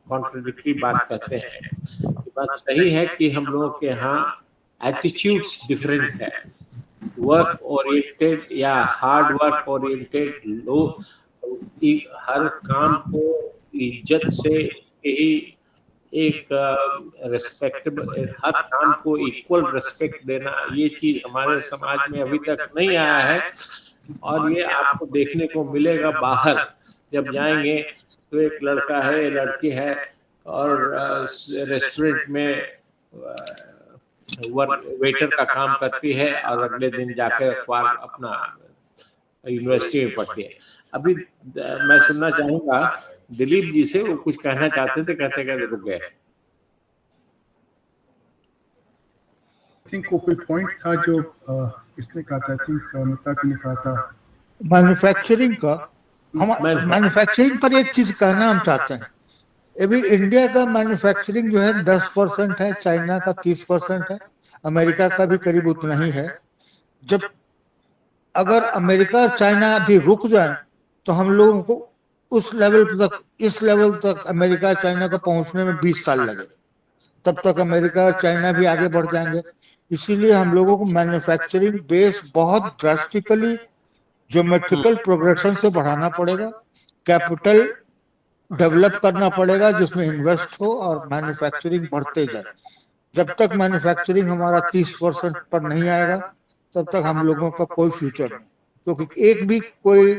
कॉन्ट्रडिक्टरी बात कहते हैं। ये बात सही है कि हम लोगों के यहाँ एटीट्यूड्स डिफरेंट है। वर्क ओरिएंटेड या हार्ड वर्क ओरिएंटेड लोग हर काम को इज्जत से ही एक रेस्पेक्टेबल, हर काम को इक्वल रेस्पेक्ट देना, ये चीज हमारे समाज में अभी तक नहीं आया है। और ये आपको देखने को मिलेगा बाहर जब जाएंगे तो एक लड़का है, लड़की है और रेस्टोरेंट में वेटर का काम करती है और अगले दिन जाकर अखबार अपना यूनिवर्सिटी में पढ़ती है। अभी मैं सुनना चाहूंगा दिलीप जी से, वो कुछ कहना चाहते थे, कहते कहते रुक गए। थिंक वो कोई पॉइंट था जो किसने कहा था, आई थिंक अमिताभ ने कहा था मैन्युफैक्चरिंग का। हम मैन्युफैक्चरिंग पर एक चीज कहना हम चाहते हैं, अभी इंडिया का मैन्युफैक्चरिंग जो है 10% है, चाइना का 30% है, अमेरिका का भी करीब उतना ही है। जब अगर अमेरिका और चाइना भी रुक जाए तो हम लोगों को उस लेवल तक, इस लेवल तक अमेरिका चाइना को पहुंचने में 20 साल लगे। तब तक अमेरिका और चाइना भी आगे बढ़ जाएंगे। इसीलिए हम लोगों को मैन्युफैक्चरिंग बेस बहुत ड्रास्टिकली ज्योमेट्रिकल प्रोग्रेशन से बढ़ाना पड़ेगा, कैपिटल डेवलप करना पड़ेगा जिसमें इन्वेस्ट हो और मैन्युफैक्चरिंग बढ़ते जाए। जब तक मैन्युफैक्चरिंग हमारा 30% पर नहीं आएगा तब तक हम लोगों का कोई फ्यूचर नहीं, क्योंकि एक भी कोई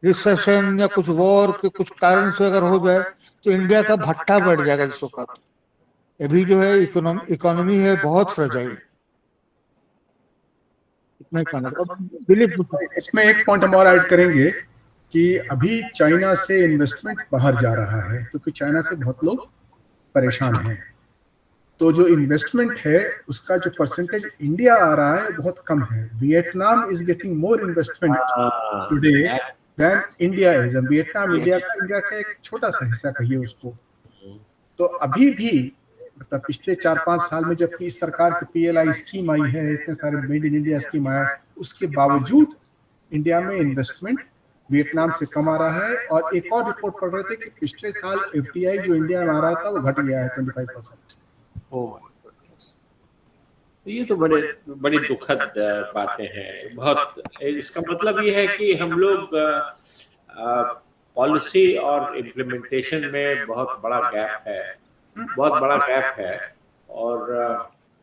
रिसेशन या कुछ वॉर के कुछ कारण से अगर हो जाए तो इंडिया का भट्टा बैठ जाएगा जिसको कहते हैं। अभी जो है इकोनॉमी है बहुत फ्रजाइल। इसमें एक पॉइंट हम और ऐड करेंगे कि अभी चाइना से इन्वेस्टमेंट बाहर जा रहा है क्योंकि चाइना से बहुत लोग परेशान हैं। तो जो इन्वेस्टमेंट है उसका जो परसेंटेज इंडिया आ रहा है बहुत कम है। Vietnam is getting more investment today than India is. Vietnam India का एक छोटा सा हिस्सा कहिए उसको। तो अभी भी मतलब पिछले 4-5 साल में जबकि इस सरकार की पीएलआई स्कीम आई है, इतने सारे मेड इन इंडिया स्कीम आया, उसके बावजूद इंडिया में इन्वेस्टमेंट वियतनाम से कम आ रहा है। और एक और रिपोर्ट पढ़ रहे थे कि पिछले साल एफडीआई जो इंडिया में आ रहा था वो घट गया है 25%। ये तो बड़ी दुखद बातें हैं बहुत। इसका मतलब ये है कि हम लोग पॉलिसी और इम्प्लीमेंटेशन में बहुत बड़ा गैप है, बहुत बड़ा गैप है। और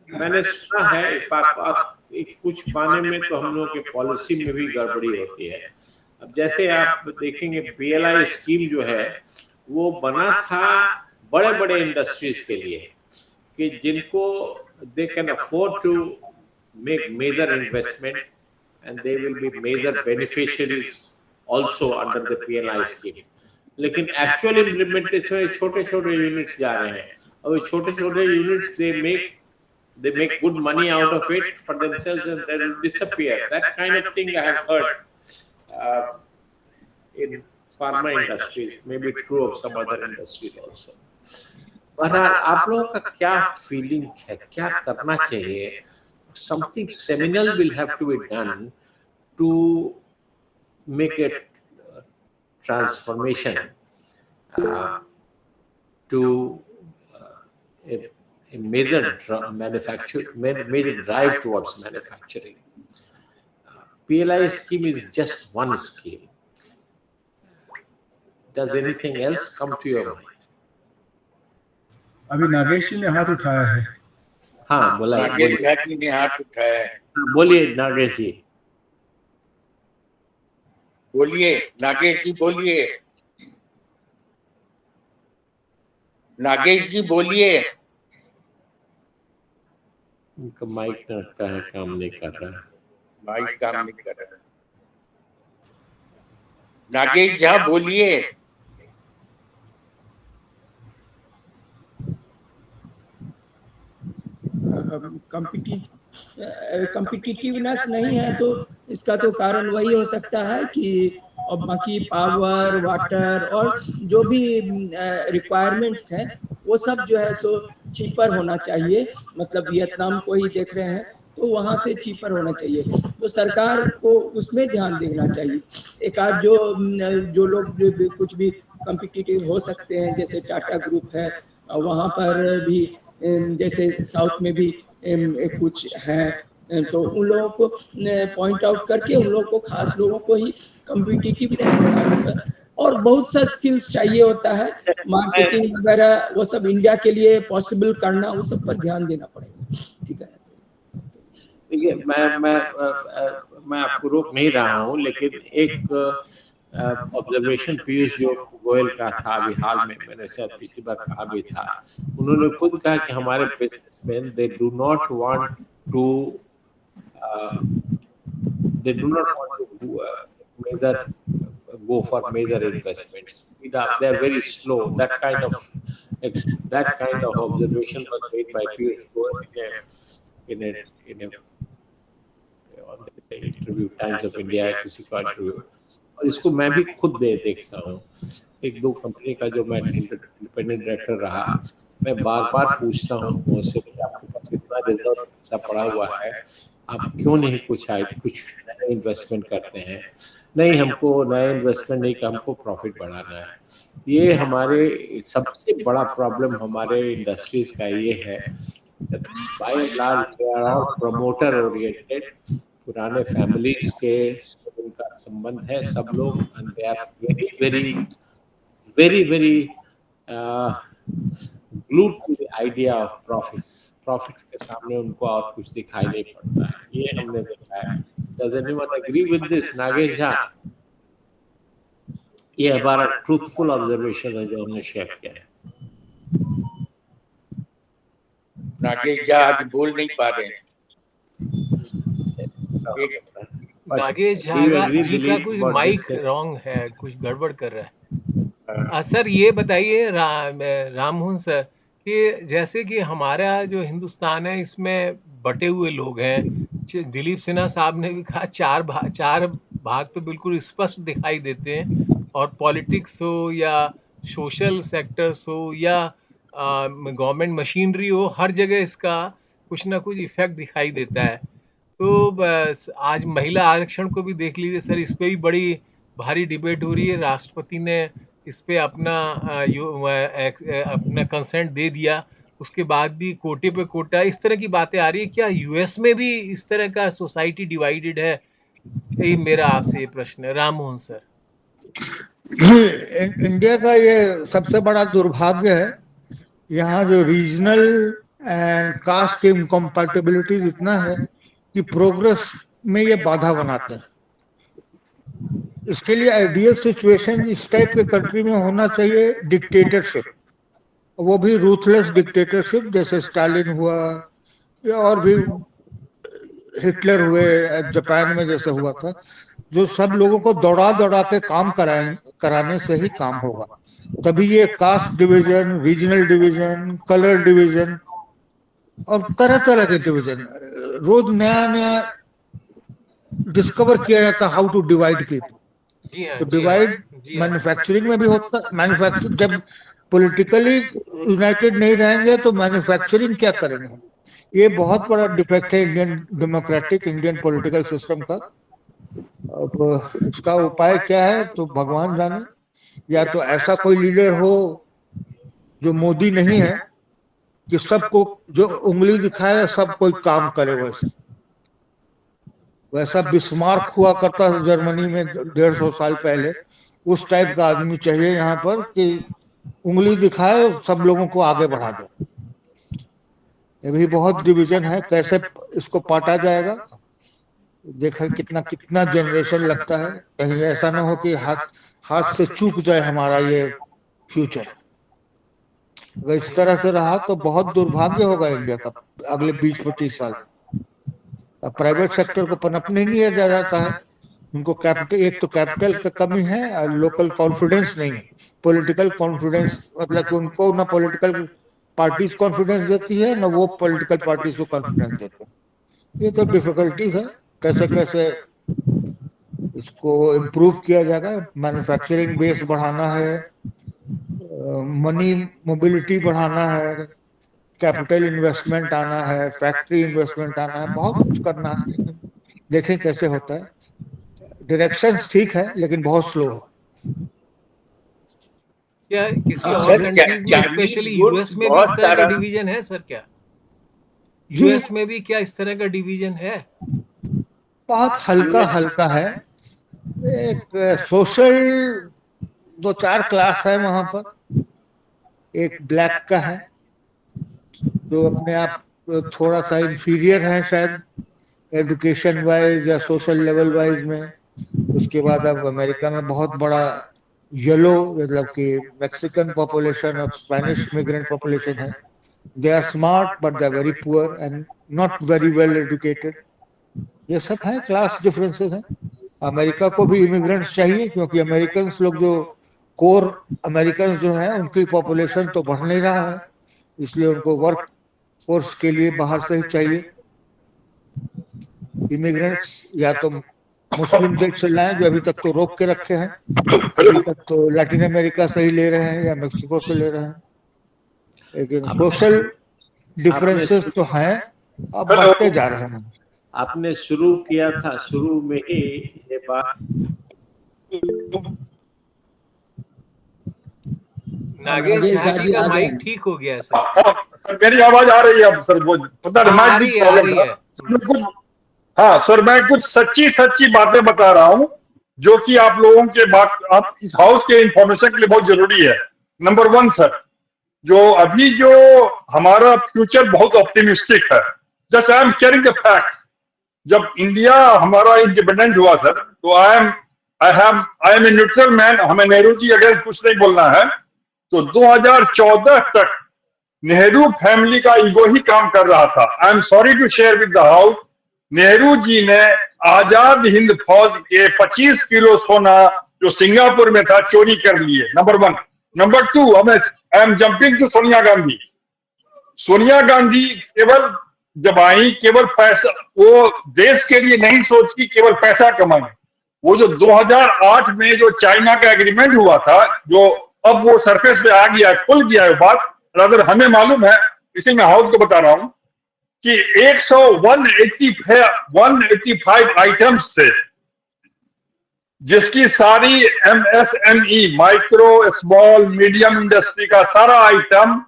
मैंने सुना है इस बात को, कुछ माने में तो हम लोग के पॉलिसी में भी गड़बड़ी होती है। अब जैसे आप देखेंगे पीएलआई स्कीम जो है वो बना था बड़े बड़े इंडस्ट्रीज के लिए कि जिनको they can afford to make major investment and they will be major beneficiaries also under the PLI scheme. लेकिन एक्चुअल इम्प्लीमेंटेशन में छोटे छोटे यूनिट्स जा रहे हैं और छोटे छोटे units they make good money out of it for themselves and they will disappear. That kind of thing I have heard in pharma industries, may be true of some other industries also. बहरहाल आप लोगों का क्या feeling है, क्या करना चाहिए? Something seminal will have to be done to make a transformation uh, to a, a major major drive towards manufacturing. PLI scheme is just one scheme. Does anything else come to your mind? अभी नागेश जी ने हाथ उठाया है। हाँ बोला, नागेश जी ने हाथ उठाया है। बोलिए नागेश जी। बोलिए नागेश जी, बोलिए नागेश जी, बोलिए। उनका माइक लगता है काम नहीं कर रहा है। माइक काम नहीं कर रहा। नागेश जी बोलिए। कम्पिटिटिवनेस नहीं है तो इसका तो कारण वही हो सकता है कि और बाकी पावर, वाटर और जो भी रिक्वायरमेंट्स हैं वो सब जो है सो चीपर होना चाहिए। मतलब वियतनाम को ही देख रहे हैं तो वहाँ से चीपर होना चाहिए, तो सरकार को उसमें ध्यान देना चाहिए। एक आध जो लोग कुछ भी कम्पिटिटिव हो सकते हैं, जैसे टाटा ग्रुप है, वहाँ पर भी जैसे साउथ में भी कुछ है, तो उन लोगों को पॉइंट आउट करके उन लोगों को, खास लोगों को ही कम्पिटिटिवनेस बढ़ाने का, और बहुत सा स्किल्स चाहिए होता है, मार्केटिंग वगैरह, वो सब इंडिया के लिए पॉसिबल करना, वो सब पर ध्यान देना पड़ेगा। ठीक है, देखिए मैं आपको रोक नहीं रहा हूँ, लेकिन एक ऑब्जर्वेशन पीयूष जो गोयल का था अभी हाल में, मैंने शायद पिछली बार कहा भी था, उन्होंने खुद कहा कि हमारे businessman they do not want to major go for major investments. They are very slow. That kind of observation was made by Piyush Goyal in a on the interview Times of India किसी का interview, और इसको मैं भी खुद देखता हूँ। एक दो कंपनी का जो मैं इंडिपेंडेंट डायरेक्टर रहा, मैं बार बार पूछता हूँ उनसे कि आपके पास इतना रिजर्व पैसा पड़ा हुआ है, आप क्यों नहीं कुछ नए इन्वेस्टमेंट करते हैं? नहीं, हमको नया इन्वेस्टमेंट नहीं, कि हमको प्रॉफिट बढ़ाना है। ये हमारे सबसे बड़ा प्रॉब्लम हमारे इंडस्ट्रीज का ये है, by and large they are all promoter oriented, पुराने फैमिलीज के उनका संबंध है सब लोग, and they are very very very very glued to the idea of profit के सामने उनको और कुछ दिखाई नहीं पड़ता है, ये हमने देखा है। Does anyone agree with this? Nagesh Jha, ये हमारा ट्रूथफुल ऑब्जर्वेशन है जो हमने शेयर किया है। नागेश झा आज बोल नहीं पा रहे हैं। नागेश झा जी का कुछ माइक रॉन्ग है, कुछ गड़बड़ कर रहा है। सर ये बताइए राममोहन सर, कि जैसे कि हमारा जो हिंदुस्तान है इसमें बटे हुए लोग हैं। दिलीप सिन्हा साहब ने भी कहा चार भाग तो बिल्कुल स्पष्ट दिखाई देते हैं, और पॉलिटिक्स हो या सोशल सेक्टर्स हो या गवर्नमेंट मशीनरी हो, हर जगह इसका कुछ ना कुछ इफेक्ट दिखाई देता है। तो बस आज महिला आरक्षण को भी देख लीजिए सर, इस पे भी बड़ी भारी डिबेट हो रही है। राष्ट्रपति ने इस पे अपना कंसेंट दे दिया, उसके बाद भी कोटे पे कोटा, इस तरह की बातें आ रही है। क्या यूएस में भी इस तरह का सोसाइटी डिवाइडेड है? यही मेरा आपसे ये प्रश्न है, राममोहन सर। इंडिया का ये सबसे बड़ा दुर्भाग्य है, यहाँ जो रीजनल एंड कास्ट इनकम्पैटिबिलिटी इतना है कि प्रोग्रेस में ये बाधा बनाते हैं। इसके लिए आइडियल सिचुएशन इस टाइप के कंट्री में होना चाहिए डिक्टेटरशिप, वो भी रूथलेस डिक्टेटरशिप, जैसे स्टालिन हुआ या और भी हिटलर हुए जापान में जैसे हुआ था, जो सब लोगों को दौड़ा दौड़ा के काम कराने से ही काम होगा। तभी ये caste division, regional division, colour division और तरह तरह के डिवीजन, रोज नया नया डिस्कवर किया जाता हाउ टू डिवाइड पीपल। जी हाँ, तो जी हाँ, डिवाइड जी हाँ। मैन्युफैक्चरिंग में भी होता। मैन्युफैक्चर जब पॉलिटिकली यूनाइटेड नहीं रहेंगे तो मैन्युफैक्चरिंग क्या करेंगे हम? ये बहुत बड़ा डिफेक्ट है Indian democratic Indian political system का। अब इसका उपाय क्या है तो भगवान जाने। या तो ऐसा कोई लीडर हो जो मोदी नहीं है कि सबको जो उंगली दिखाए सब कोई काम करे। वैसा वैसा बिस्मार्क हुआ करता था जर्मनी में 150 साल पहले। उस टाइप का आदमी चाहिए यहाँ पर कि उंगली दिखाए और सब लोगों को आगे बढ़ा दे। ये भी बहुत डिवीजन है, कैसे इसको पाटा जाएगा। देखा कितना कितना जनरेशन लगता है, कहीं ऐसा ना हो कि हाथ हाथ से चूक जाए हमारा ये फ्यूचर। अगर इस तरह से रहा तो बहुत दुर्भाग्य होगा इंडिया का अगले 20-25 साल। अब प्राइवेट सेक्टर को पनपने नहीं दिया जाता है। उनको कैपिटल, एक तो कैपिटल की कमी है और लोकल कॉन्फिडेंस नहीं है। पॉलिटिकल कॉन्फिडेंस मतलब कि उनको ना पॉलिटिकल पार्टीज कॉन्फिडेंस देती है ना वो पॉलिटिकल पार्टीज को कॉन्फिडेंस देते हैं। ये तो डिफिकल्टीज है। कैसे कैसे इसको इम्प्रूव किया जाएगा। मैन्युफैक्चरिंग बेस बढ़ाना है, मनी मोबिलिटी बढ़ाना है, कैपिटल इन्वेस्टमेंट आना है, फैक्ट्री इन्वेस्टमेंट आना है, बहुत कुछ करना है। लेकिन देखें कैसे होता है। डायरेक्शंस ठीक है लेकिन बहुत स्लो है। क्या किसी हाँ, और सर कंट्रीज में, चाइनीज स्पेशली गुड्स यूएस में भी इस बहुत तरह का सारा डिवीजन है सर? क्या जी यूएस में भी क्या इस तरह का डिवीजन है? बहुत हल्का हल्का है। एक सोशल 2-4 क्लास है वहां पर। एक ब्लैक का है जो अपने आप थोड़ा सा इंफीरियर है शायद एजुकेशन वाइज या सोशल लेवल वाइज में। उसके बाद अब अमेरिका में बहुत बड़ा येलो मतलब कि मैक्सिकन पॉपुलेशन और स्पेनिश मिग्रेंट पॉपुलेशन है। They are smart but they are very poor and not very well educated. ये सब है, क्लास डिफरेंसेस हैं। अमेरिका को भी इमिग्रेंट्स चाहिए क्योंकि अमेरिकन लोग जो कोर अमेरिकन जो हैं उनकी पॉपुलेशन तो बढ़ नहीं रहा है, इसलिए उनको वर्क फोर्स के लिए बाहर से ही चाहिए इमिग्रेंट्स। या तो मुस्लिम देश से लाएं जो अभी तक तो रोक के रखे हैं। अभी तक तो लैटिन अमेरिका से ही ले रहे हैं या मेक्सिको से ले रहे हैं। लेकिन आप सोशल आपने डिफरेंसेस तो हैं, अब बढ़ते जा रहे हैं। आपने शुरू किया था, शुरू में ही ये बात नागेश नागेश झा झा जी जी का आ गए माइक हैं। ठीक हो गया सर। सर मेरी आवाज आ रही है अब सर? वो पता नहीं हाँ, आ माइक भी रही है, आ प्रॉब्लम रही था है। कुछ। हाँ सर, मैं कुछ सच्ची सच्ची बातें बता रहा हूँ जो कि आप लोगों के बात, आप इस हाउस के इंफॉर्मेशन के लिए बहुत जरूरी है। नंबर 1 सर, जो हमारा फ्यूचर बहुत ऑप्टिमिस्टिक है। Just I am sharing the facts. जब इंडिया हमारा इंडिपेंडेंट हुआ सर, तो I am a neutral man, हमें नेहरू जी अगेंस्ट कुछ नहीं बोलना है। तो 2014 तक नेहरू फैमिली का ईगो ही काम कर रहा था। I am sorry to share with the house, Nehru ji ने आजाद हिंद फौज के 25 किलो सोना जो सिंगापुर में था चोरी कर लिए। Number 1। Number 2, I am jumping to Sonia Gandhi. Sonia Gandhi केवल जब आई, केवल पैसा, वो देश के लिए नहीं सोची केवल पैसा कमाए। वो जो 2008 में जो चाइना का एग्रीमेंट हुआ था, जो अब वो सरफेस पे आ गया है, खुल गया है बात, अगर हमें मालूम है, इसे मैं हाउस को बता रहा हूं कि 185 आइटम्स थे जिसकी सारी MSME, micro small medium industry का सारा आइटम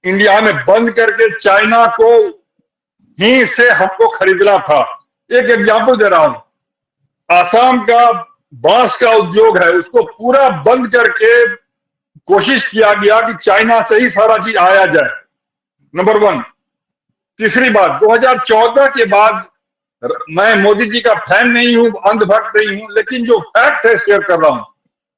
इंडिया में बंद करके चाइना को ही से हमको खरीदना था। एक एग्जांपल दे रहा हूं, आसाम का बांस का उद्योग है, उसको पूरा बंद करके कोशिश किया गया कि चाइना से ही सारा चीज आया जाए। नंबर 1। तीसरी बात, 2014 के बाद, मैं मोदी जी का फैन नहीं हूं, अंधभक्त नहीं हूं, लेकिन जो फैक्ट है शेयर कर रहा हूं।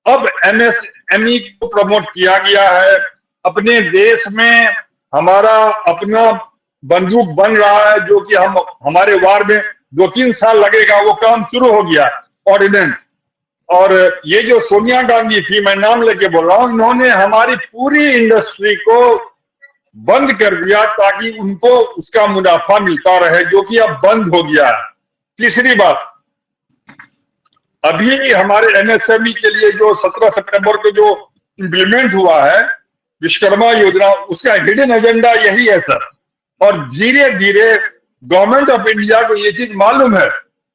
अब MSME को प्रमोट किया गया है। अपने देश में हमारा अपना बंदूक बन रहा है, जो कि हमारे वार में 2-3 साल लगेगा, वो काम शुरू हो गया, ऑर्डिनेंस। और ये जो सोनिया गांधी थी, मैं नाम लेके बोल रहा हूं, इन्होंने हमारी पूरी इंडस्ट्री को बंद कर दिया ताकि उनको उसका मुनाफा मिलता रहे, जो कि अब बंद हो गया है। तीसरी बात, अभी हमारे एमएसएमई के लिए जो 17 सितंबर को जो इम्प्लीमेंट हुआ है विश्वकर्मा योजना, उसका हिडन एजेंडा यही है सर। और धीरे धीरे गवर्नमेंट ऑफ इंडिया को ये चीज मालूम है,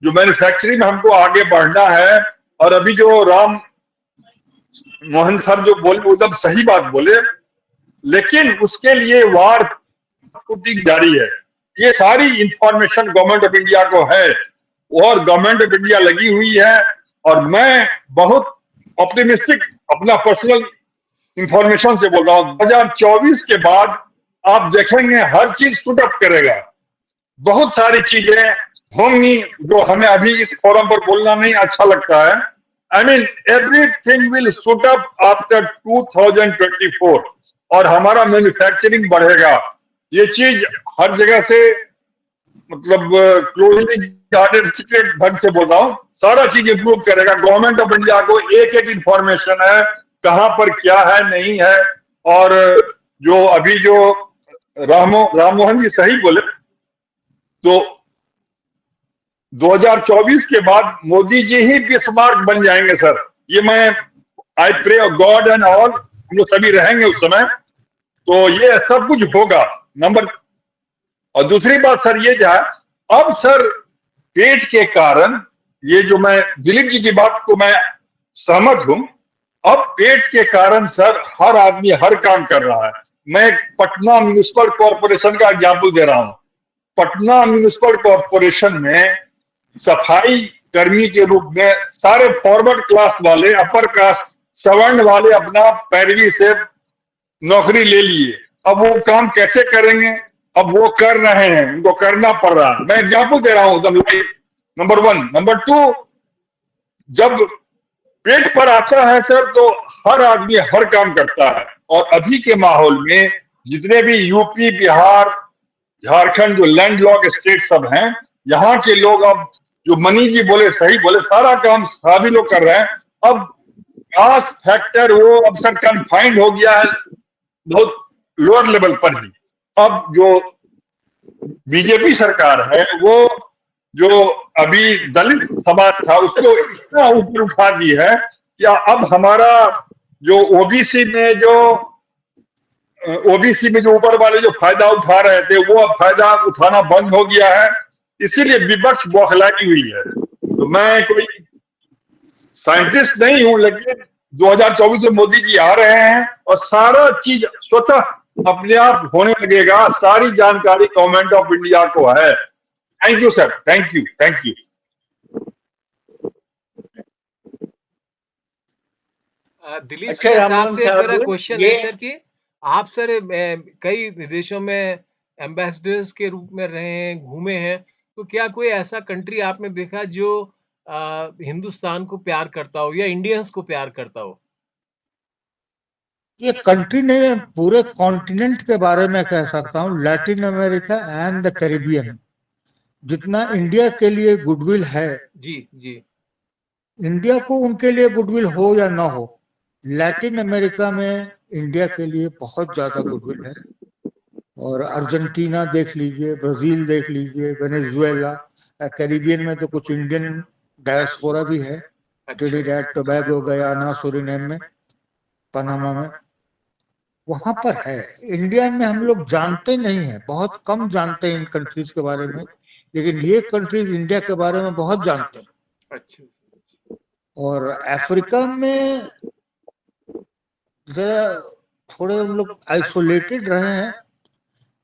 जो मैन्युफैक्चरिंग में हमको आगे बढ़ना है। और अभी जो राम मोहन सर जो बोले वो एकदम सही बात बोले, लेकिन उसके लिए वार पुटिंग जारी है। ये सारी इंफॉर्मेशन गवर्नमेंट ऑफ इंडिया को है और गवर्नमेंट ऑफ इंडिया लगी हुई है। और मैं बहुत ऑप्टिमिस्टिक अपना पर्सनल इंफॉर्मेशन से बोल रहा हूँ, 2024 के बाद आप देखेंगे हर चीज सूट अप करेगा। बहुत सारी चीजें होंगी जो हमें अभी इस फोरम पर बोलना नहीं अच्छा लगता है। I mean everything will suit up after 2024 और हमारा मैन्युफैक्चरिंग बढ़ेगा। ये चीज हर जगह से मतलब क्लोजली गार्डेड सीक्रेट ढंग से बोल रहा हूँ, सारा चीज इंप्रूव करेगा। गवर्नमेंट ऑफ इंडिया को एक एक इंफॉर्मेशन है कहाँ पर क्या है नहीं है। और जो अभी जो राम मोहन जी सही बोले, तो 2024 के बाद मोदी जी ही बिस्मार्क बन जाएंगे सर। ये मैं I pray God and all, हम लोग सभी रहेंगे उस समय, तो ये सब कुछ होगा। नंबर और दूसरी बात सर ये जो है, अब सर पेट के कारण, ये जो मैं दिलीप जी की बात को मैं सहमत हूं, अब पेट के कारण सर हर आदमी हर काम कर रहा है। मैं पटना म्युनिसिपल कॉर्पोरेशन का एग्जाम्पल दे रहा हूं। पटना म्युनिसिपल कॉर्पोरेशन में सफाई कर्मी के रूप में सारे फॉरवर्ड क्लास वाले, अपर कास्ट सवर्ण वाले अपना पैरवी से नौकरी ले लिए। अब वो काम कैसे करेंगे? अब वो कर रहे हैं, उनको करना पड़ रहा है। मैं एग्जाम्पल दे रहा हूं नंबर 1। नंबर 2, जब पेट पर आता है सर तो हर आदमी हर काम करता है। और अभी के माहौल में जितने भी यूपी, बिहार, झारखंड जो लैंड लॉक स्टेट सब हैं, यहाँ के लोग अब जो मनी जी बोले सही बोले, सारा काम सभी लोग कर रहे हैं। अब कास्ट फैक्टर वो अब सर कन्फाइंड हो गया है बहुत लोअर लेवल पर ही। अब जो बीजेपी सरकार है वो जो अभी दलित समाज था उसको इतना ऊपर उठा दी है कि अब हमारा जो ओबीसी में जो ऊपर वाले जो फायदा उठा रहे थे वो अब फायदा उठाना बंद हो गया है। इसीलिए विपक्ष बौखलाई हुई है। तो मैं कोई साइंटिस्ट नहीं हूं, लेकिन 2024 में मोदी जी आ रहे हैं और सारा चीज स्वतः अपने आप होने लगेगा। सारी जानकारी गवर्नमेंट ऑफ इंडिया को है। Thank you sir, thank you, thank you. Dilip अच्छा सर, राममोहन आपसे एक मेरा साहब, क्वेश्चन ये है सर कि आप सर कई विदेशों में एम्बेसडर्स के रूप में रहे हैं, घूमे हैं, तो क्या कोई ऐसा कंट्री आपने देखा जो हिंदुस्तान को प्यार करता हो या इंडियंस को प्यार करता हो? ये कंट्री नहीं है, पूरे कॉन्टिनेंट के बारे में कह सकता हूँ, Latin America and the Caribbean. जितना इंडिया के लिए गुडविल है, जी जी। इंडिया को उनके लिए गुडविल हो या ना हो, लैटिन अमेरिका में इंडिया के लिए बहुत ज्यादा गुडविल है। और अर्जेंटीना देख लीजिए, ब्राजील देख लीजिए, वेनेजुएला, कैरिबियन में तो कुछ इंडियन डायस्पोरा भी है, ट्रिनिडेड टोबैगो, गयाना, सुरिनेम में, पनामा में, वहां पर है। इंडिया में हम लोग जानते नहीं है, बहुत कम जानते हैं इन कंट्रीज के बारे में, लेकिन ये कंट्रीज इंडिया के बारे में बहुत जानते हैं। अच्छा। और अफ्रीका में जरा थोड़े हम लोग आइसोलेटेड रहे हैं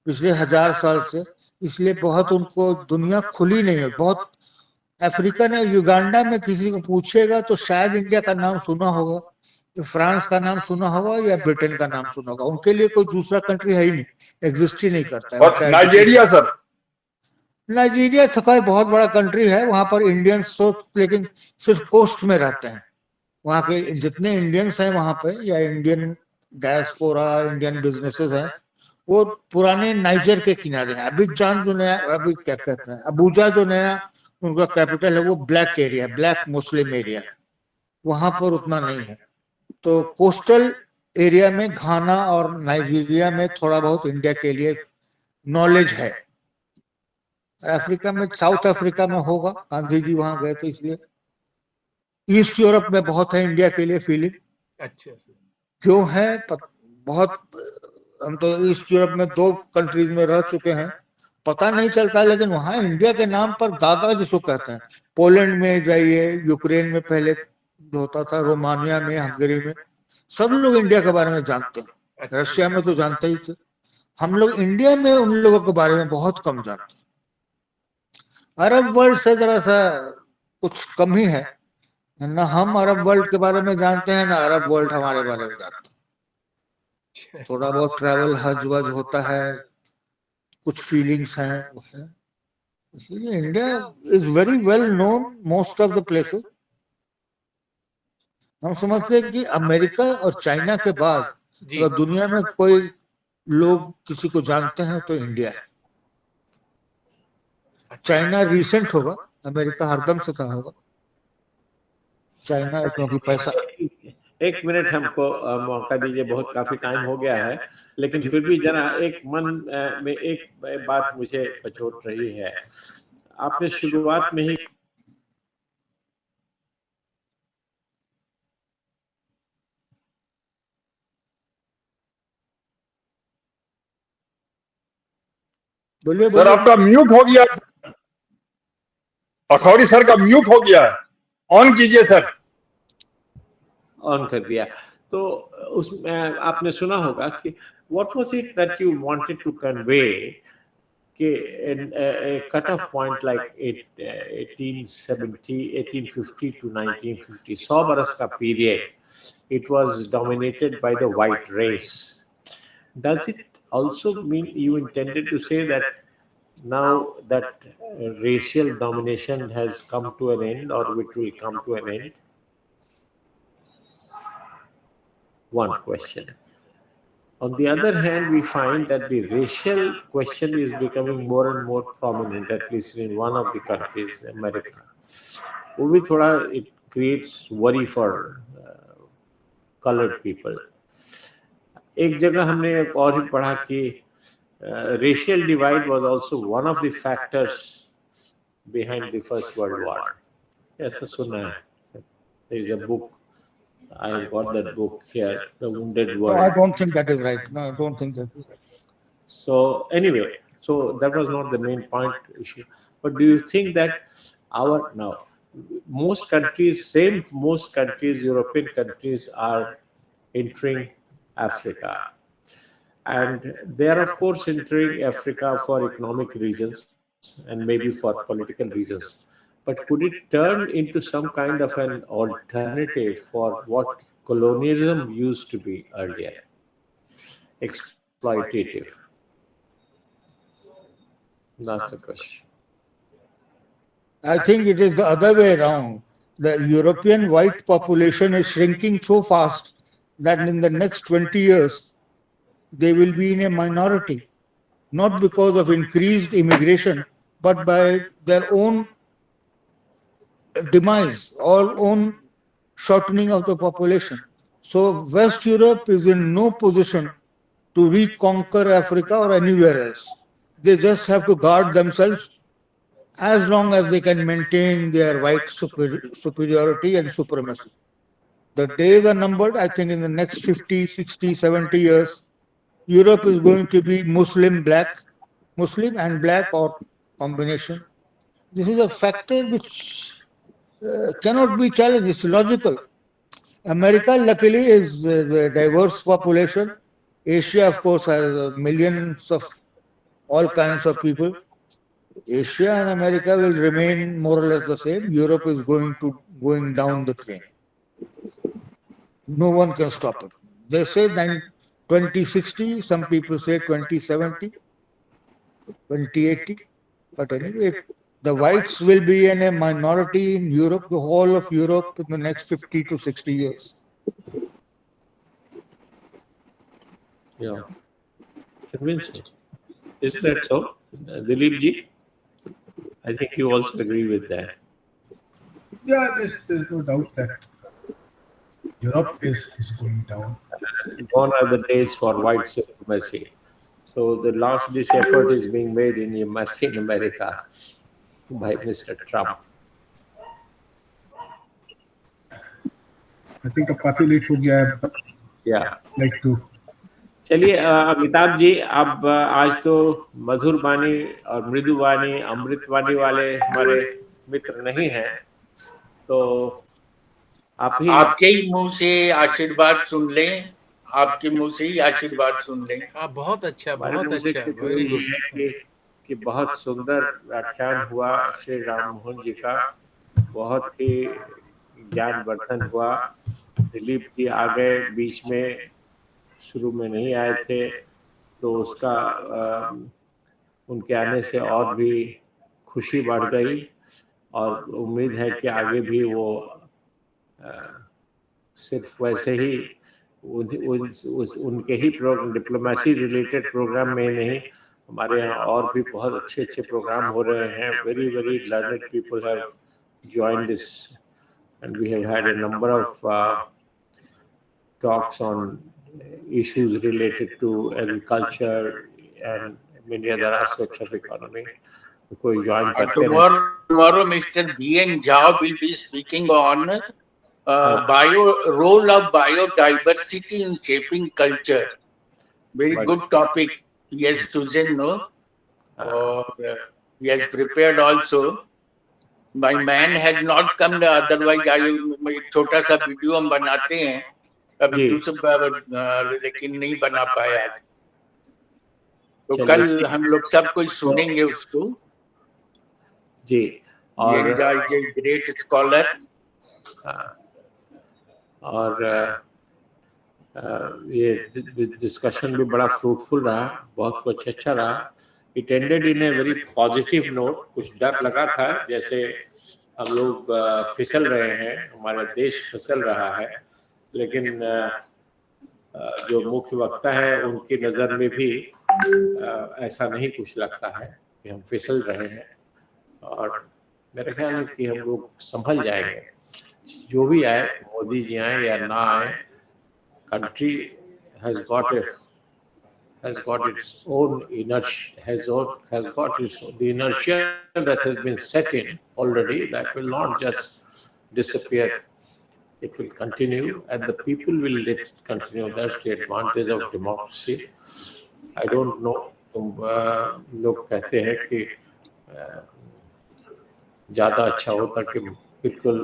पिछले 1000 साल से, इसलिए बहुत उनको दुनिया खुली नहीं है बहुत। अफ्रीका ने युगांडा में किसी को पूछेगा तो शायद इंडिया का नाम सुना होगा, फ्रांस का नाम सुना होगा या ब्रिटेन का नाम सुना होगा। उनके लिए कोई दूसरा कंट्री है ही नहीं, एग्जिस्ट ही नहीं करता है और उनका। नाइजीरिया सर, नाइजीरिया तो कोई बहुत बड़ा कंट्री है, वहां पर इंडियंस तो लेकिन सिर्फ कोस्ट में रहते हैं। वहाँ के जितने इंडियंस हैं वहां पे, या इंडियन डायस्पोरा, इंडियन बिजनेसेस हैं, वो पुराने नाइजर के किनारे हैं। अबिजान जो नया, अभी क्या कहते हैं, अबूजा जो नया उनका कैपिटल है, वो ब्लैक एरिया, ब्लैक मुस्लिम एरिया, वहां पर उतना नहीं है। तो कोस्टल एरिया में घाना और नाइजीरिया में थोड़ा बहुत इंडिया के लिए नॉलेज है। अफ्रीका में, साउथ अफ्रीका में होगा, गांधी जी वहां गए थे इसलिए। ईस्ट यूरोप में बहुत है इंडिया के लिए फीलिंग। अच्छा सर। क्यों है? बहुत, हम तो ईस्ट यूरोप में 2 कंट्रीज में रह चुके हैं, पता नहीं चलता, लेकिन वहाँ इंडिया के नाम पर दादा जिसको कहते हैं। पोलैंड में जाइए, यूक्रेन में पहले जो होता था, रोमानिया में, हंगरी में, सब लोग इंडिया के बारे में जानते हैं। रशिया में तो जानते ही थे। हम लोग इंडिया में उन लोगों के बारे में बहुत कम जानते हैं। अरब वर्ल्ड से जरा सा कुछ कम ही है, न हम अरब वर्ल्ड के बारे में जानते हैं, ना अरब वर्ल्ड हमारे बारे में जानते हैं। थोड़ा बहुत ट्रैवल हज वज होता है, कुछ फीलिंग्स हैं, इसीलिए India is very well known most of the places. हम समझते हैं कि अमेरिका और चाइना के बाद अगर दुनिया में कोई लोग किसी को जानते हैं तो इंडिया है। चाइना रिसेंट होगा, अमेरिका हरदम से था होगा। चाइना क्योंकि पैसा। एक मिनट हमको मौका दीजिए, बहुत काफी टाइम हो गया है, लेकिन फिर भी जरा एक मन में एक बात मुझे कचोट रही है। आपने शुरुआत में ही बोलिए सर बोलिए। आपका म्यूट हो गया, अखौरी सर का म्यूट हो गया है, ऑन कीजिए सर। ऑन कर दिया। तो उसमें आपने सुना होगा कि what was it that you wanted to convey कि a cutoff point like 1870 1850 to 1950, 100 बरस का period, it was dominated by the white race. Does it also mean you intended to say that now that racial domination has come to an end, or it will come to an end? One question. On the other hand, we find that the racial question is becoming more and more prominent, at least in one of the countries, America. वो भी थोड़ा, it creates worry for colored people. एक जगह हमने एक और ही पढ़ा कि racial divide was also one of the factors behind the First World War. ऐसा सुना है. There is a book. I've got that book here, The Wounded No, World. I don't think that is right. No, I don't think that is right. So anyway, so that was not the main point issue. But do you think that our now most countries, European countries, are entering Africa, and they are of course entering Africa for economic reasons and maybe for political reasons. But could it turn into some kind of an alternative for what colonialism used to be earlier? Exploitative. That's the question. I think it is the other way around. The European white population is shrinking so fast that in the next 20 years, they will be in a minority, not because of increased immigration, but by their own demise, all own shortening of the population. So West Europe is in no position to reconquer Africa or anywhere else. They just have to guard themselves as long as they can maintain their white superiority and supremacy. The days are numbered. I think in the next 50, 60, 70 years, Europe is going to be Muslim and black or combination. This is a factor which cannot be challenged. It's logical. America, luckily, is a diverse population. Asia, of course, has millions of all kinds of people. Asia and America will remain more or less the same. Europe is going down the train. No one can stop it. They say 2060, some people say 2070, 2080. But anyway, the whites will be in a minority in Europe, the whole of Europe, in the next 50 to 60 years. Yeah. Convincing. Is that so? Dilip ji? I think you also agree with that. Yeah, there's no doubt that Europe is going down. Gone are the days for white supremacy. So the last ditch effort is being made in America by Mr. Trump. I think अब काफी late हो गया है, या like to चलिए अमिताभ जी, अब आज तो मधुर वाणी और मृदु वाणी अमृत वाणी वाले हमारे मित्र नहीं हैं, तो आप ही आपके ही मुंह से आशीर्वाद सुन लें, आपके मुंह से ही आशीर्वाद सुन लें। हाँ, बहुत अच्छा, हमारे बहुत मुंह से अच्छा, तो वेरी ये गुड। है कि बहुत सुंदर व्याख्यान हुआ श्री राम मोहन जी का, बहुत ही ज्ञानवर्धन हुआ। दिलीप जी आ गए बीच में, शुरू में नहीं आए थे, तो उसका उनके आने से और भी खुशी बढ़ गई, और उम्मीद है कि आगे भी वो सिर्फ वैसे ही उनके ही डिप्लोमेसी रिलेटेड प्रोग्राम में नहीं, हमारे यहाँ और भी बहुत अच्छे अच्छे प्रोग्राम हो रहे हैं। Very very learned people have joined this, and we have had a number of talks on issues related to agriculture and many other aspects of economy. कोई ज्वाइन करते रहे। Tomorrow Mr. B.N. Jha will be speaking on role of biodiversity in shaping culture. Very good topic. He has chosen, no? Or he has prepared also. My man had not come, otherwise एक छोटा सा video हम बनाते हैं अभी दूसरे, लेकिन नहीं बना पाया आज। तो कल हम लोग सब कुछ सुनेंगे उसको जी। और ग्रेट स्कॉलर, और ये डिस्कशन भी बड़ा फ्रूटफुल रहा, बहुत कुछ अच्छा रहा। It ended in a very positive note. कुछ डर लगा था जैसे हम लोग फिसल रहे हैं, हमारा देश फिसल रहा है, लेकिन जो मुख्य वक्ता है उनकी नज़र में भी ऐसा नहीं कुछ लगता है कि हम फिसल रहे हैं, और मेरा ख्याल है कि हम लोग संभल जाएंगे। जो भी आए, मोदी जी आए या ना आए, country has got its own inertia, has got the inertia that has been set in already, that will not just disappear. It will continue, and the people will let it continue. That's the advantage of democracy. I don't know, तुम लोग कहते हैं कि ज़्यादा अच्छा होता कि बिल्कुल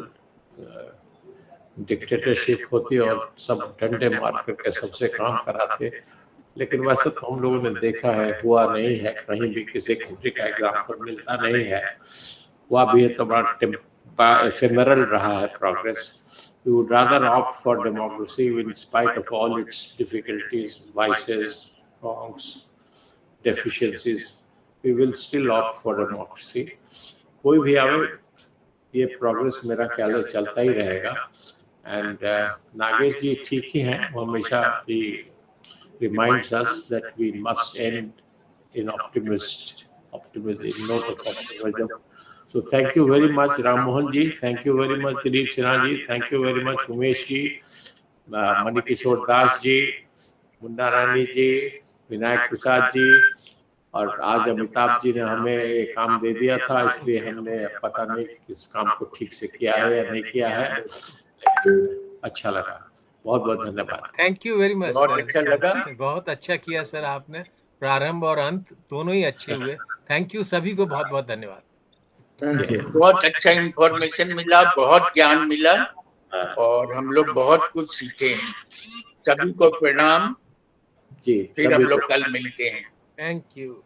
डिक्टेटरशिप होती और सब डंडे मार करके सबसे काम कराते, लेकिन वैसे तो हम लोगों ने देखा है, हुआ नहीं है। कहीं भी किसी कंट्री का एग्जाम्पल मिलता नहीं है। हुआ भी है तो बड़ा एफेमरल रहा है progress. We would rather opt for democracy in spite of all its difficulties, vices, wrongs, deficiencies. We will still opt for democracy. कोई भी आवे, ये प्रोग्रेस मेरा ख्याल है चलता ही रहेगा। एंड नागेश जी ठीक ही हैं, वो हमेशा ही reminds us that we must end in optimism, note of optimism. So thank you very much Ram Mohan ji, thank you very much Dilip Sinha ji, thank you very much Umesh ji, Manikishore Das ji, Munna रानी जी, विनायक प्रसाद जी, और आज अमिताभ जी ने हमें ये काम दे दिया था, इसलिए हमने पता नहीं किस काम को ठीक से किया है या नहीं किया है, अच्छा लगा। बहुत बहुत धन्यवाद। थैंक यू वेरी मच बहुत सर, अच्छा लगा। बहुत अच्छा किया सर आपने, प्रारंभ और अंत दोनों ही अच्छे हुए। थैंक यू, सभी को बहुत बहुत धन्यवाद। Thank you. बहुत अच्छा इंफॉर्मेशन मिला, बहुत ज्ञान मिला, और हम लोग बहुत कुछ सीखे। सभी को प्रणाम जी। फिर हम लोग कल मिलते हैं। Thank you.